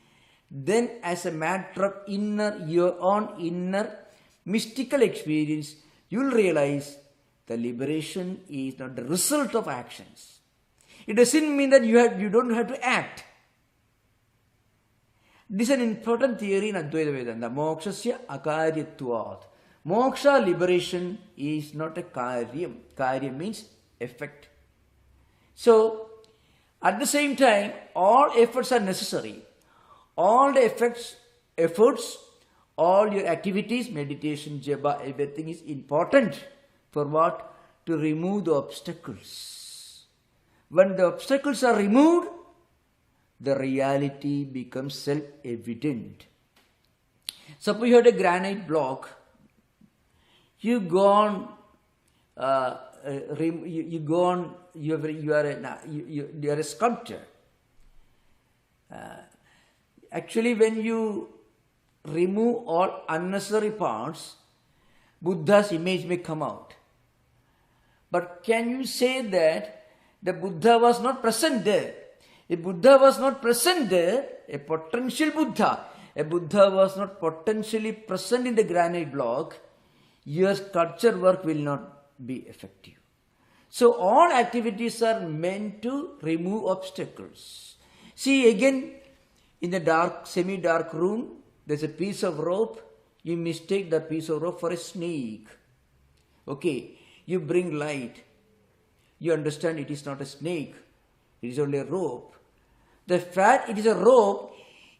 then as a matter of your own inner mystical experience, you will realize the liberation is not the result of actions. It doesn't mean that you don't have to act. This is an important theory in Advaita Vedanta. Mokshasya akaryatvat. Moksha, liberation, is not a karyam. Karyam means effect. So, at the same time, all efforts are necessary. All the efforts, all your activities, meditation, japa, everything is important. For what? To remove the obstacles. When the obstacles are removed, the reality becomes self-evident. Suppose you had a granite block. You are a sculptor. Actually, when you remove all unnecessary parts, Buddha's image may come out. But can you say that the Buddha was not present there? If Buddha was not present there, a potential Buddha, a Buddha was not potentially present in the granite block, your sculpture work will not be effective. So all activities are meant to remove obstacles. See, again, in the dark, semi-dark room, there's a piece of rope. You mistake that piece of rope for a snake. Okay, you bring light. You understand it is not a snake. It is only a rope. The fact it is a rope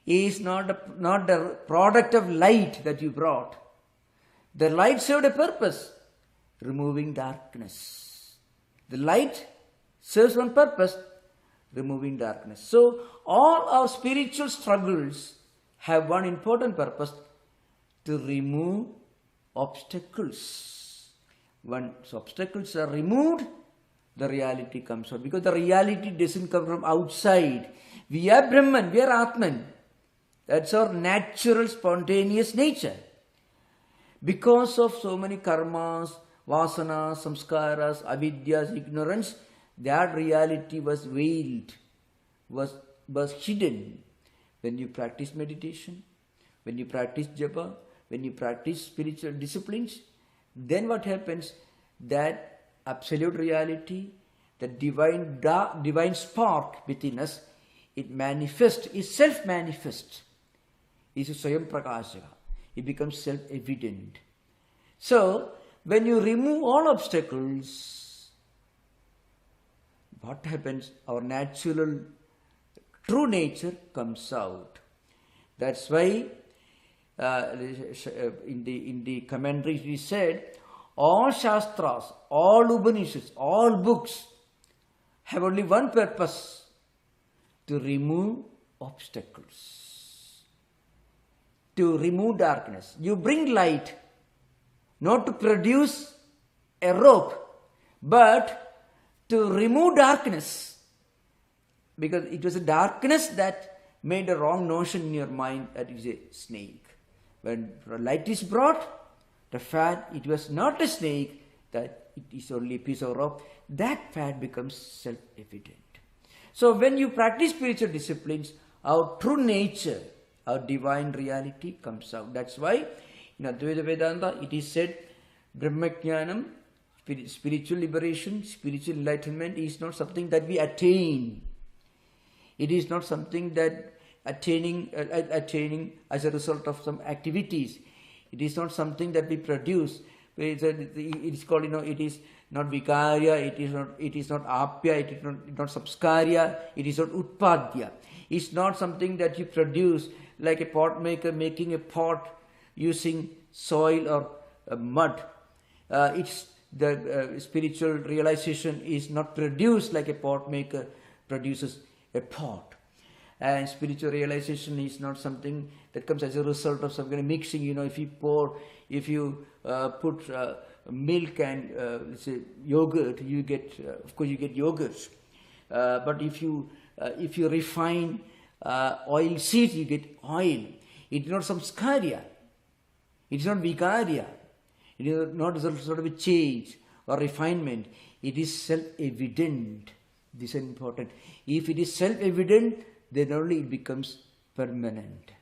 is not the product of light that you brought. The light served a purpose, removing darkness. The light serves one purpose, removing darkness. So all our spiritual struggles have one important purpose, to remove obstacles. Once obstacles are removed, the reality comes out. Because the reality doesn't come from outside. We are Brahman, we are Atman. That's our natural, spontaneous nature. Because of so many karmas, vasanas, samskaras, avidyas, ignorance, that reality was veiled, was hidden. When you practice meditation, when you practice japa, when you practice spiritual disciplines, then what happens? That absolute reality, the divine spark within us, it manifests, is self-manifest. It is Swayam Prakashaka. It becomes self-evident. So, when you remove all obstacles, what happens? Our natural, true nature comes out. That's why in the commentaries we said, all Shastras, all Upanishads, all books have only one purpose, to remove obstacles, to remove darkness. You bring light, not to produce a rope, but to remove darkness. Because it was a darkness that made a wrong notion in your mind that it is a snake. When light is brought, the fact it was not a snake, that it is only a piece of rope, that fact becomes self-evident. So when you practice spiritual disciplines, our true nature, our divine reality comes out. That's why in Advaita Vedanta it is said, Brahmajnanam, spiritual liberation, spiritual enlightenment is not something that we attain. It is not something that attaining as a result of some activities. It is not something that we produce. It is called, it is not vikarya, it is not apya, it is not samskarya, it is not utpadya. It's not something that you produce like a pot maker making a pot using soil or mud. It's the spiritual realization is not produced like a pot maker produces a pot. And spiritual realization is not something that comes as a result of some kind of mixing. If you put milk and let's say yogurt, you get, of course, you get yogurt. But if you refine oil seeds, you get oil. It is not samskarya. It is not vikarya. It is not sort of a change or refinement. It is self-evident. This is important. If it is self-evident, then only it becomes permanent.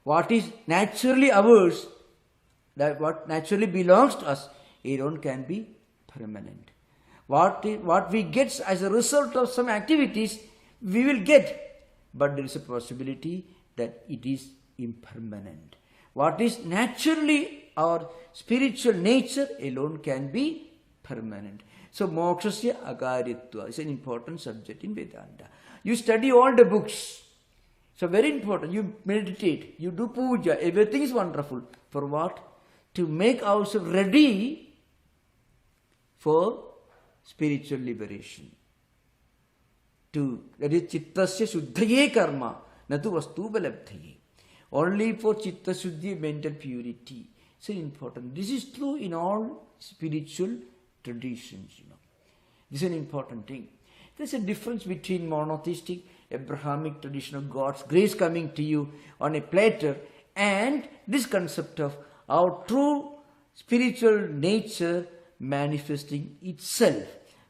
What is naturally ours, that what naturally belongs to us, it alone can be permanent. What we get as a result of some activities, we will get, but there is a possibility that it is impermanent. What is naturally our spiritual nature alone can be permanent. So mokshasya akaritva is an important subject in Vedanta. You study all the books. So very important. You meditate. You do puja. Everything is wonderful. For what? To make ourselves ready for spiritual liberation. That is chittasya shuddhaye karma. Natu vastu balabdhaye. Only for chitta shuddhi, mental purity. It's important. This is true in all spiritual traditions. This is an important thing. There's a difference between monotheistic, Abrahamic tradition of God's grace coming to you on a platter and this concept of our true spiritual nature manifesting itself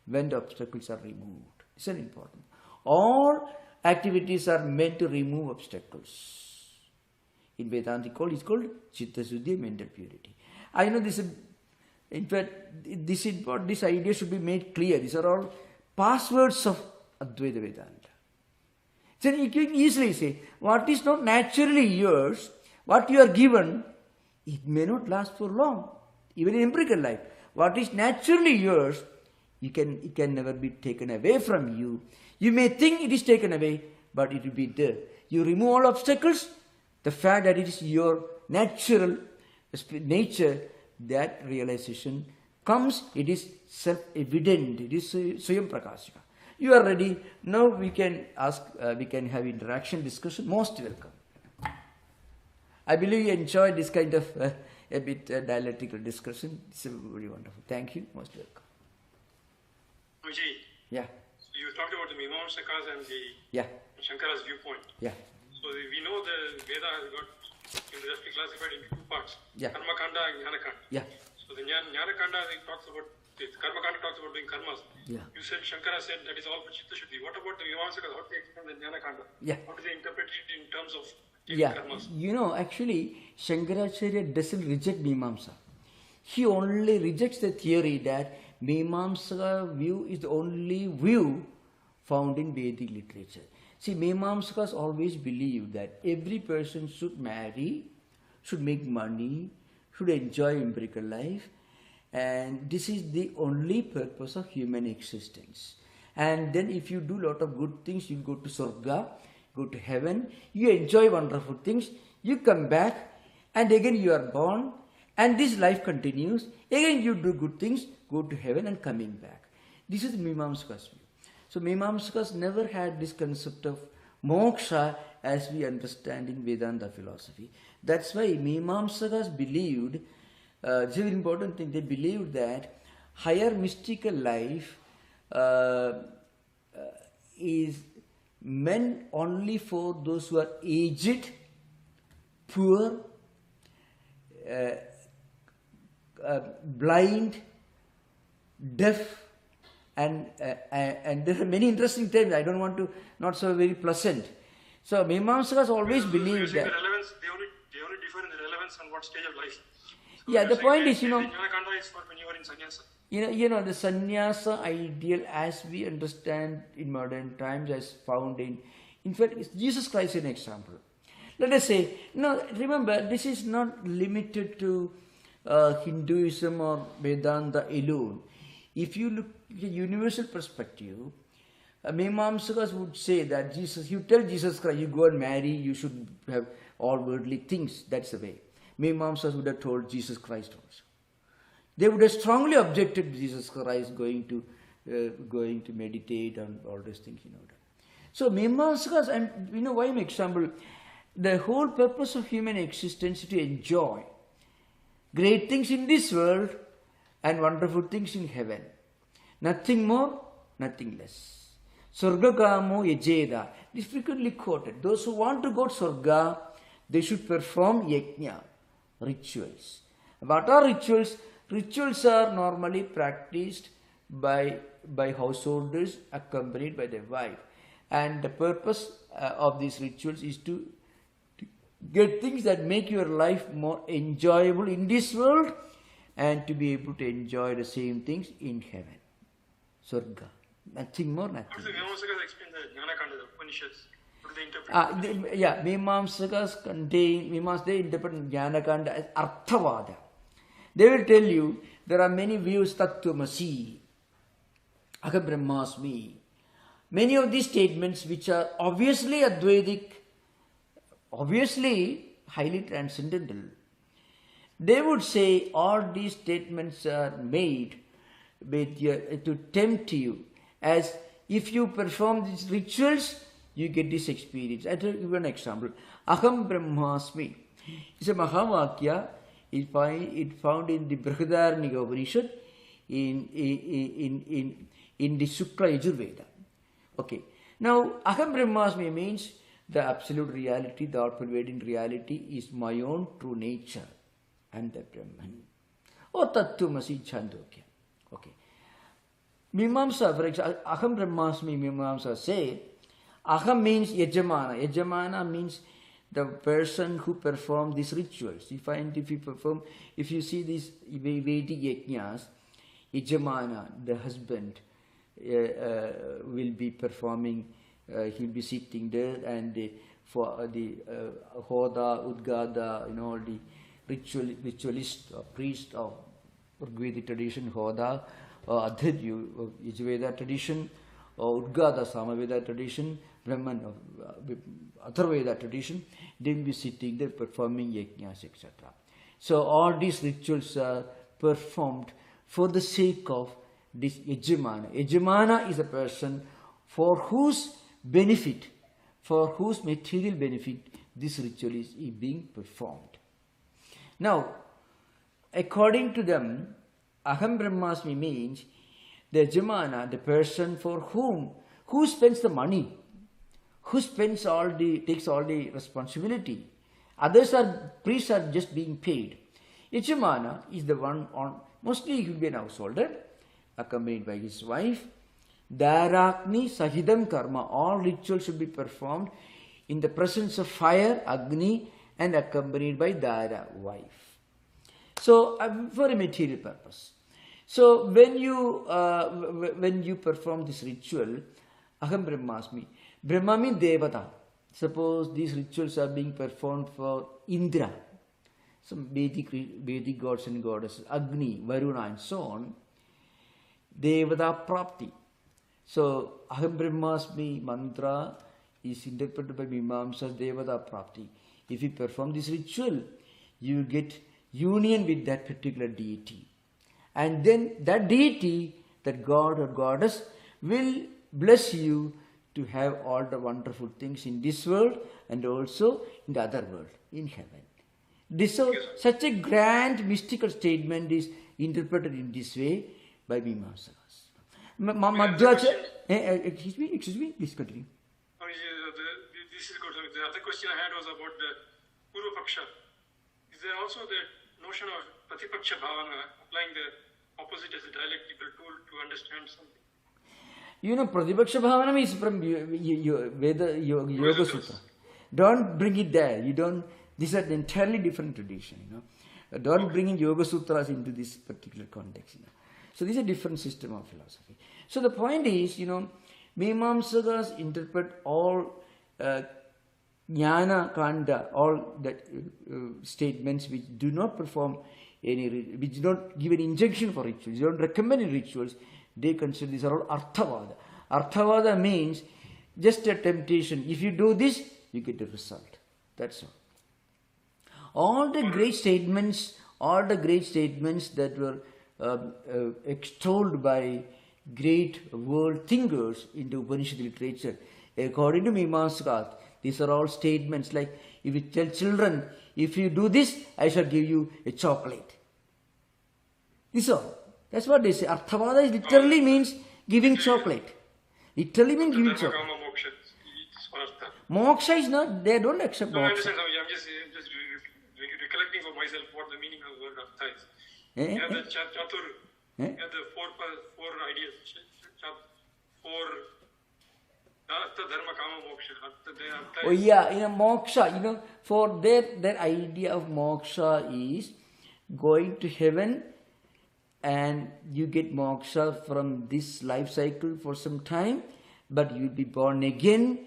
when the obstacles are removed. It's an important. All activities are meant to remove obstacles. In Vedanta it's called Chitta Suddhi, mental purity. I know this, in fact, this idea should be made clear. These are all passwords of Advaita Vedanta. So you can easily say, what is not naturally yours, what you are given, it may not last for long, even in empirical life. What is naturally yours, it can never be taken away from you. You may think it is taken away, but it will be there. You remove all obstacles, the fact that it is your natural nature, that realization comes, it is self-evident, it is Swayam Prakashika. You are ready, now we can ask, we can have interaction, discussion, most welcome. I believe you enjoyed this kind of a bit dialectical discussion. It's very wonderful. Thank you, most welcome. Vijay, Yeah. so you talked about the Mimamsakas and the Shankara's viewpoint. Yeah. So we know the Veda has got classified into two parts, Yeah. Karma Kanda and Jnana Kanda. Yeah. So the Jnana Kanda talks about, the Karma Kanda talks about doing karmas. Yeah. You said, Shankara said that is all for Chitta Shuddhi. What about the Mimamsakas? How do they explain the Jnana Kanda? Yeah. How do they interpret it in terms of karmas? You know, actually, Shankaracharya doesn't reject Mimamsa. He only rejects the theory that Mimamsa view is the only view found in Vedic literature. See, Mimamsakas always believe that every person should marry, should make money, should enjoy empirical life, and this is the only purpose of human existence. And then if you do a lot of good things, you go to Surga, go to heaven, you enjoy wonderful things, you come back, and again you are born, and this life continues, again you do good things, go to heaven and coming back. This is Mimamsakas view. So Mimamsakas never had this concept of moksha as we understand in Vedanta philosophy. That's why Mimamsakas believed, this is a very important thing, they believed that higher mystical life is meant only for those who are aged, poor, blind, deaf, and there are many interesting terms. I don't want to, not so very pleasant. So Mimamsakas always believe that. The relevance, they only differ in the relevance on what stage of life. So yeah, the point is, the Jnana Kanda is for when you are in sannyasa. You know, the sannyasa ideal as we understand in modern times as found in fact, Jesus Christ is an example. Let us say, no, remember, this is not limited to Hinduism or Vedanta alone. If you look at a universal perspective, Mimamsakas would say that you tell Jesus Christ, you go and marry, you should have all worldly things. That's the way. Mimamsakas would have told Jesus Christ also. They would have strongly objected to Jesus Christ going to meditate and all these things. So Mimamsakas, and you know why an example, the whole purpose of human existence is to enjoy great things in this world and wonderful things in heaven. Nothing more, nothing less. Sargakamo yajeda. This is frequently quoted. Those who want to go to Sarga, they should perform yajna, rituals. What are rituals? Rituals are normally practiced by householders accompanied by their wife. And the purpose of these rituals is to get things that make your life more enjoyable in this world and to be able to enjoy the same things in heaven. Surga. Nothing more, nothing How do the less. Mimamsakas explain the Jnana Kanda, the Upanishads? How do they interpret it? Mimamsakas they interpret Jnana Kanda as Arthavada. They will tell you there are many views, Tattwamasi, Aham Brahmasmi. Many of these statements which are obviously Advaitic, obviously highly transcendental. They would say all these statements are made to tempt you, as if you perform these rituals, you get this experience. I'll give you an example. Aham Brahmasmi. It's a Mahavakya. It found in the Brihadaranyaka Upanishad in the Shukla Yajurveda. Okay. Now, Aham Brahmasmi means the absolute reality, the all-pervading reality is my own true nature and the Brahman. Or Tattwamasi Chandogya. Okay. Mimamsa, for example, Aham Brahmasmi, Mimamsa say, Aham means Yajamana. Yajamana means the person who performs these rituals. If you see these Vedic yajnas, Yajamana, the husband, will be performing, he'll be sitting there, and for the Hoda, Udgada, all the ritualist or priest of Rigvedic tradition, Hoda, or Adhidyu, Yajurveda tradition, or Udgada, Samaveda tradition, Brahman of Atharvaveda tradition, they will be sitting there performing yajnas, etc. So all these rituals are performed for the sake of this yajamana. Yajamana is a person for whose benefit, for whose material benefit this ritual is being performed. Now, according to them, Aham Brahmasmi means the yajamana, the person for who spends the money, who takes all the responsibility. Others priests are just being paid. Yajamana is the one mostly he will be an householder, accompanied by his wife. Dharakni Sahidam Karma, all rituals should be performed in the presence of fire, Agni, and accompanied by Dhara, wife. So, for a material purpose. So, when you perform this ritual, Aham Brahmasmi, Brahma means Devata. Suppose these rituals are being performed for Indra, some Vedic gods and goddesses, Agni, Varuna, and so on. Devata Prapti. So, Aham Brahmasmi mantra is interpreted by Mimamsa as Devata Prapti. If you perform this ritual, you get union with that particular deity. And then that deity, that god or goddess, will bless you to have all the wonderful things in this world and also in the other world, in heaven. Such a grand mystical statement is interpreted in this way by Mimamsakas. Madhva, excuse me, please continue. This is good. The other question I had was about the Purva Paksha. Is there also the notion of Pratipaksha Bhavana, applying the opposite as a dialectical tool to understand something? You know, Pratipaksha Bhavana is from Veda Yoga Sutra. Don't bring it there. These are an entirely different tradition, Don't bring in Yoga Sutras into this particular context, So this is a different system of philosophy. So the point is, Mimamsakas interpret all Jnana Kanda, all that statements which do not perform which do not give an injunction for rituals, don't recommend any rituals. They consider these are all Arthavada. Arthavada means just a temptation. If you do this, you get a result. That's all. All the great statements that were extolled by great world thinkers in the Upanishad literature, according to Mimamsakas, these are all statements like, if you tell children, if you do this, I shall give you a chocolate. This all. That's what they say. Arthavada literally means giving chocolate. Literally means giving chocolate. Moksha is not, they don't accept moksha. I understand. I'm just recollecting for myself what the meaning of the word artha is. You have the chatur, you have the four ideas, artha, dharma, kama, moksha. Oh yeah, moksha, for their idea of moksha is going to heaven, and you get moksha from this life cycle for some time, but you'll be born again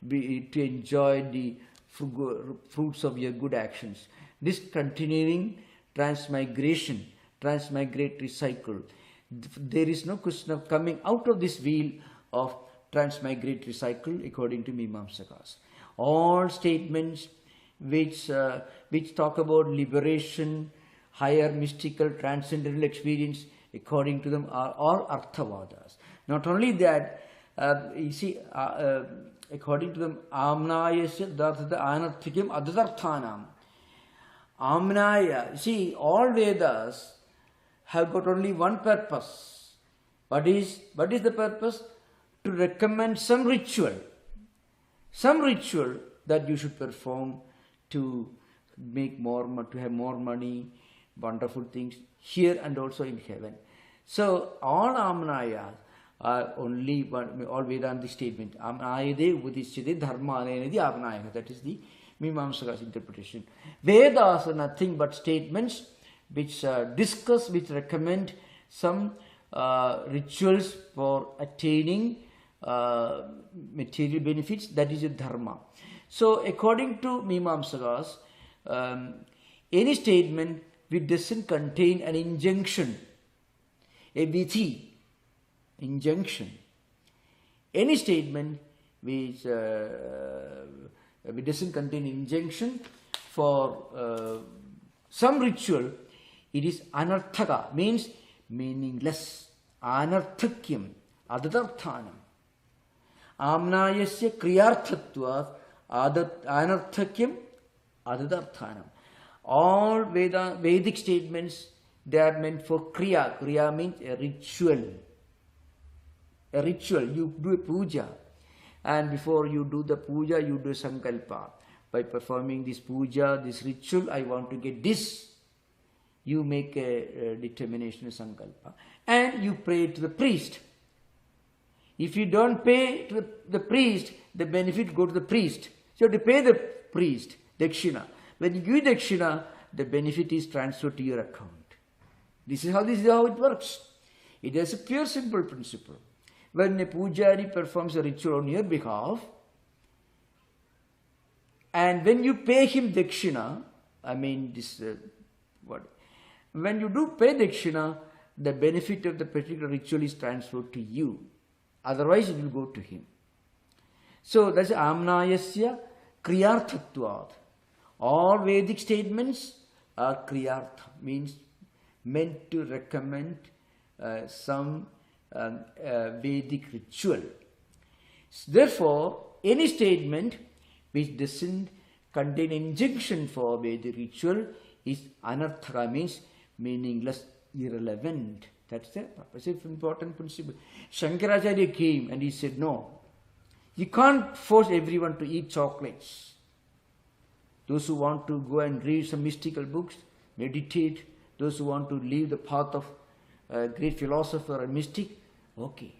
to enjoy the fruits of your good actions. This continuing transmigratory cycle. There is no question of coming out of this wheel of transmigratory cycle according to Mimamsakas. All statements which talk about liberation, higher mystical transcendental experience, according to them are all Arthavadas. Not only that, according to them, Amnayasya Darthata Anarthikam Adadarthanam. Amnaya, all Vedas have got only one purpose. What is the purpose? To recommend some ritual that you should perform to make to have more money, wonderful things here and also in heaven. So all Amnayas are only one, all Vedanta statement. Amnayade Udishchide Dharmanenadi Amnaya. That is the Mimamsakas interpretation. Vedas are nothing but statements which discuss, which recommend some rituals for attaining material benefits. That is a dharma. So according to Mimamsakas, any statement which doesn't contain an injunction, a vithi, injunction, any statement which doesn't contain injunction for some ritual, it is anarthaka, means meaningless. Anarthakyam, adadarthanam. Amnayasya kriyarthatvat, anarthakyam, adadarthanam. All Vedic statements, they are meant for kriya. Kriya means a ritual. A ritual. You do a puja, and before you do the puja, you do sankalpa. By performing this puja, this ritual, I want to get this. You make a determination, sankalpa, and you pray to the priest. If you don't pay to the priest, the benefit go to the priest. So you have to pay the priest, dakshina. When you give dakshina, the benefit is transferred to your account. This is how it works. It is a pure simple principle. When a pujari performs a ritual on your behalf, and when you pay him dakshina, when you do pay dakshina, the benefit of the particular ritual is transferred to you. Otherwise, it will go to him. So that's amnayasya kriyarthatvat. All Vedic statements are kriyartha, means meant to recommend some Vedic ritual. Therefore, any statement which doesn't contain injunction for Vedic ritual is anarthaka, means meaningless, irrelevant. That's the purpose. It's an important principle. Shankaracharya came and he said, no, you can't force everyone to eat chocolates. Those who want to go and read some mystical books, meditate, those who want to leave the path of a great philosopher or mystic, okay.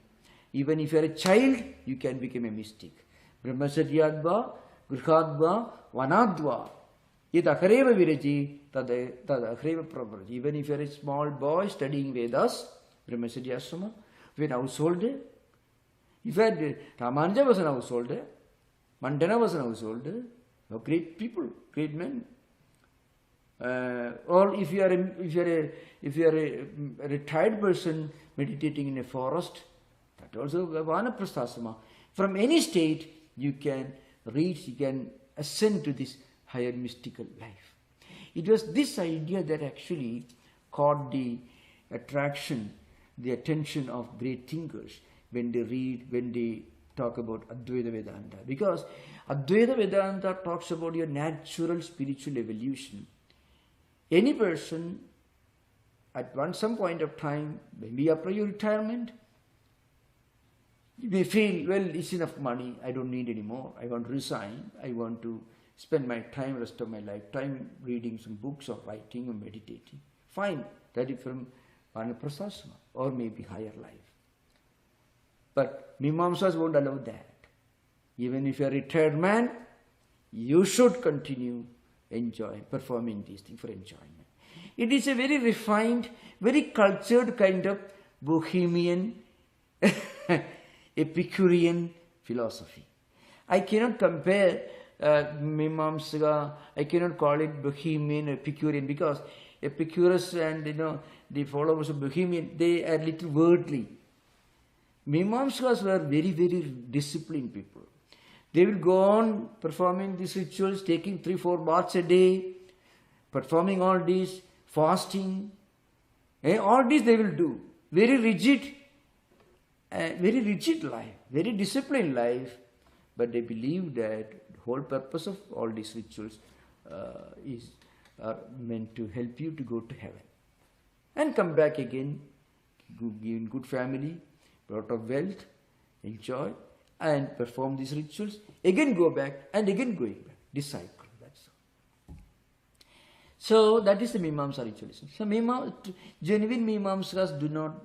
Even if you are a child, you can become a mystic. Brahmacharyadva, grihadva, vanadva. Yad akareva viraji, tad akareva prabhraji. Even if you are a small boy studying Vedas, Brahmacharya ashrama, if you are an householder, if you had Ramanuja was an householder, Mandana was an householder, great people, great men. Or if you are a retired person meditating in a forest, that also vanaprasthasama. From any state you can reach, you can ascend to this higher mystical life. It was this idea that actually caught the attention of great thinkers when they read, when they talk about Advaita Vedanta. Because Advaita Vedanta talks about your natural spiritual evolution. Any person at some point of time, maybe after your retirement, you may feel, well, it's enough money, I don't need any more, I want to resign, I want to spend my time, rest of my lifetime, reading some books or writing or meditating. Fine, that is from vanaprasthasana or maybe higher life. But Mimamsas won't allow that. Even if you are a retired man, you should continue performing these things for enjoyment. It is a very refined, very cultured kind of bohemian, Epicurean philosophy. I cannot compare Mimamsa, I cannot call it bohemian, Epicurean, because Epicurus and the followers of Bohemian, they are little worldly. Mimamskas were very, very disciplined people. They will go on performing these rituals, taking 3-4 baths a day, performing all these, fasting. All this they will do. Very rigid life, very disciplined life. But they believe that the whole purpose of all these rituals are meant to help you to go to heaven. And come back again, in good family, lot of wealth, enjoy, and perform these rituals, again go back and again going back. This cycle, that's all. So that is the Mimamsa ritualism. So genuine Mimamsakas do not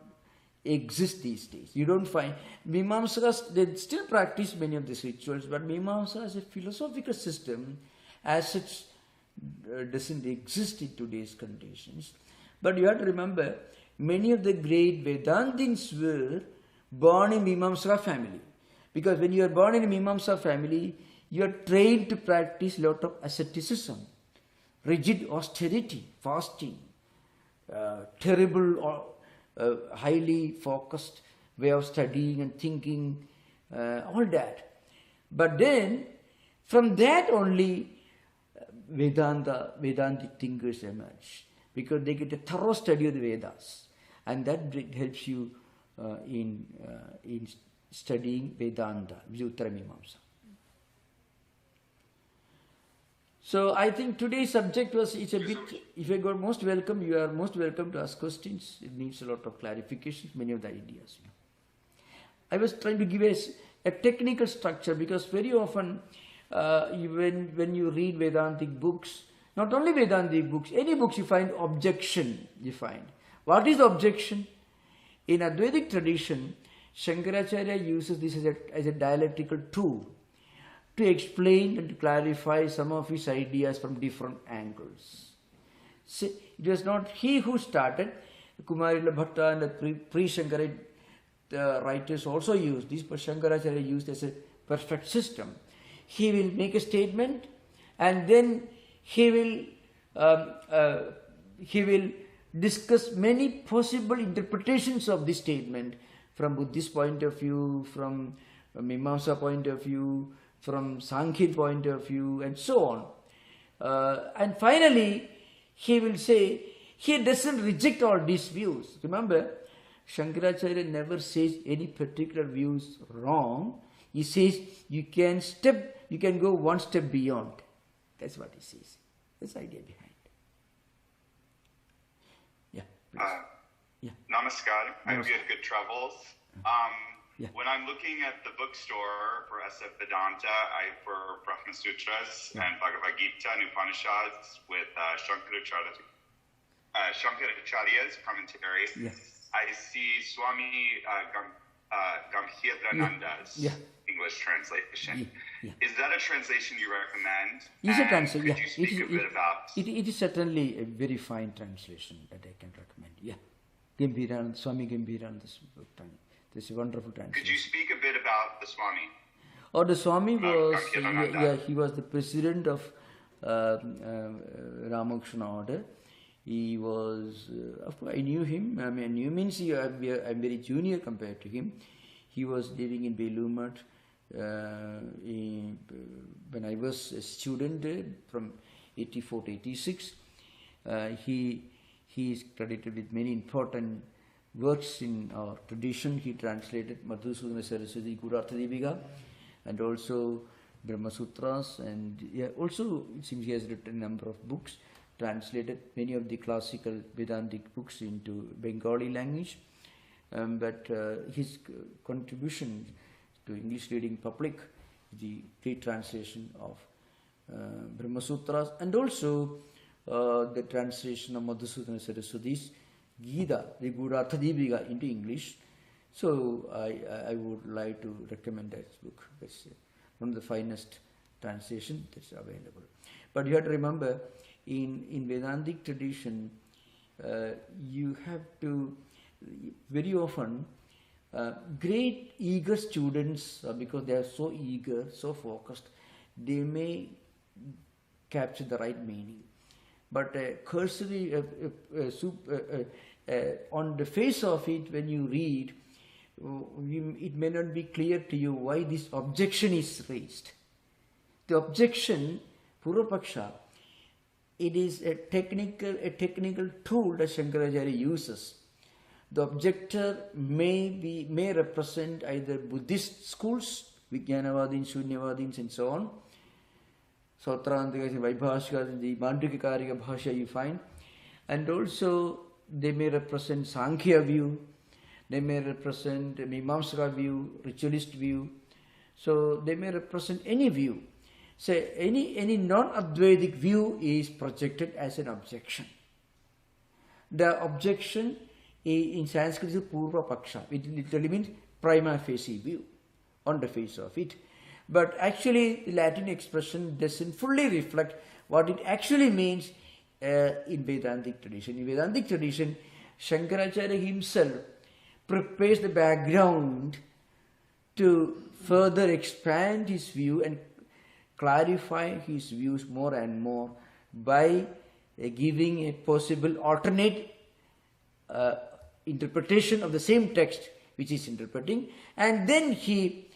exist these days. You don't find Mimamsakas, they still practice many of these rituals, but Mimamsa as a philosophical system as such doesn't exist in today's conditions. But you have to remember, many of the great Vedantins were born in Mimamsa family. Because when you are born in a Mimamsa family, you are trained to practice a lot of asceticism, rigid austerity, fasting, terrible, highly focused way of studying and thinking, all that. But then, from that only Vedantic thinkers emerge, because they get a thorough study of the Vedas, and that helps you in studying Vedanta, Vyuttaramimamsa. So I think today's subject it's a bit, if you are most welcome, you are most welcome to ask questions. It needs a lot of clarification, many of the ideas. I was trying to give a technical structure, because very often when you read Vedantic books, not only Vedantic books, any books you find objection, you find. What is the objection? In Advaitic tradition, Shankaracharya uses this as a dialectical tool to explain and to clarify some of his ideas from different angles. See, it was not he who started. Kumarila Bhatta and the pre-Shankarite writers also used this, but Shankaracharya used as a perfect system. He will make a statement, and then he will discuss many possible interpretations of this statement from Buddhist point of view, from Mimamsa point of view, from Sankhya point of view, and so on. And finally, he will say, he doesn't reject all these views. Remember, Shankaracharya never says any particular views wrong. He says you can go one step beyond. That's what he says. That's the idea behind. Yeah. Yeah. Namaskar. I hope you had good travels. When I'm looking at the bookstore for SF Vedanta, for Brahma Sutras and Bhagavad Gita and Upanishads with Shankaracharya's commentary, I see Swami Gambhirananda's English translation. Is that a translation you recommend? It's a translation. Could you speak a bit about? It is certainly a very fine translation that I can recommend. Gambhirananda, Swami Gambhirananda's book. This is a wonderful translation. Could you speak a bit about the Swami? Oh, the Swami was, he was the president of Ramanuja order. He was, of course, I knew him. I mean, you means I'm very junior compared to him. He was living in Belumat when I was a student from 84 to 86. He is credited with many important works in our tradition. He translated Madhva Saraswati Gurartha Deepika and also Brahma Sutras, and also it seems he has written a number of books, translated many of the classical Vedantic books into Bengali language. But his contribution to English reading public, the retranslation of Brahma Sutras, and also the translation of Madhusudana Saraswati's Gita, the Gurartha Deepika, into English. So I would like to recommend that book. That's one of the finest translations that's available. But you have to remember, in Vedantic tradition, you have to, very often, great eager students, because they are so eager, so focused, they may capture the right meaning. But cursory, on the face of it, when you read, it may not be clear to you why this objection is raised. The objection, Purvapaksha, it is a technical tool that Shankaracharya uses. The objector may represent either Buddhist schools, Vijnanavadins, Shunyavadins, and so on. Sautrantika, Vaibhashika, the Mandrikakarika Bhasha you find. And also they may represent Sankhya view, they may represent Mimamsaka view, ritualist view. So they may represent any view. So any non-Advaitic view is projected as an objection. The objection in Sanskrit is Purvapaksha. It literally means prima facie view, on the face of it. But actually the Latin expression doesn't fully reflect what it actually means in Vedantic tradition. In Vedantic tradition, Shankaracharya himself prepares the background to further expand his view and clarify his views more and more by giving a possible alternate interpretation of the same text which is interpreting, and then he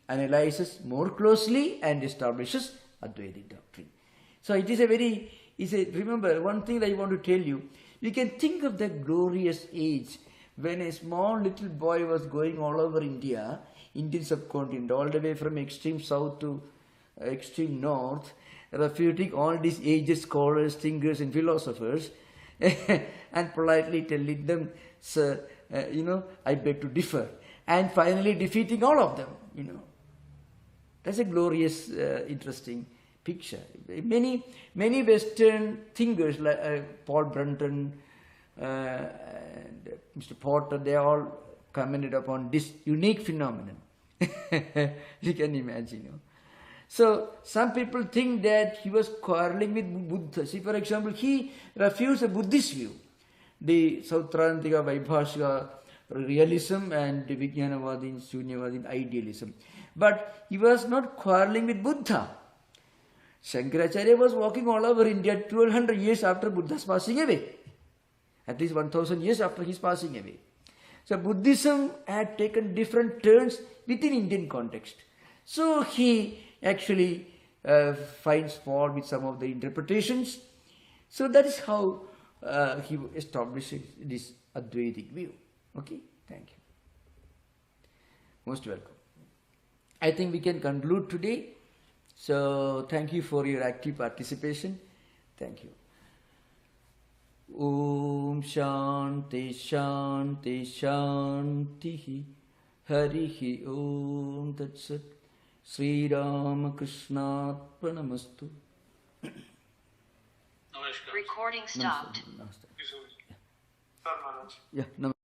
analyzes more closely and establishes Advaitic doctrine. So it is a very, remember one thing that I want to tell you, you can think of that glorious age when a small little boy was going all over India, Indian subcontinent, all the way from extreme south to extreme north, refuting all these aged scholars, thinkers and philosophers and politely telling them, sir, I beg to differ, and finally defeating all of them, That's a glorious, interesting picture. Many Western thinkers like Paul Brunton and Mr. Porter, they all commented upon this unique phenomenon. You can imagine. So some people think that he was quarreling with Buddha. See, for example, he refused a Buddhist view, the Sautrantika, Vaibhashika realism and the Vijnanavadin, Shunyavadin idealism. But he was not quarreling with Buddha. Shankaracharya was walking all over India 1200 years after Buddha's passing away. At least 1000 years after his passing away. So Buddhism had taken different turns within Indian context. So he actually finds fault with some of the interpretations. So that is how he establishes this Advaitic view. Okay, thank you. Most welcome. I think we can conclude today. So thank you for your active participation. Thank you. Om Shanti Shanti Shanti Harihi Om Tat Sat Sri Ramakrishna Pranamastu. Recording stopped. Namaste. Sir Maharaj. Yeah, namaste.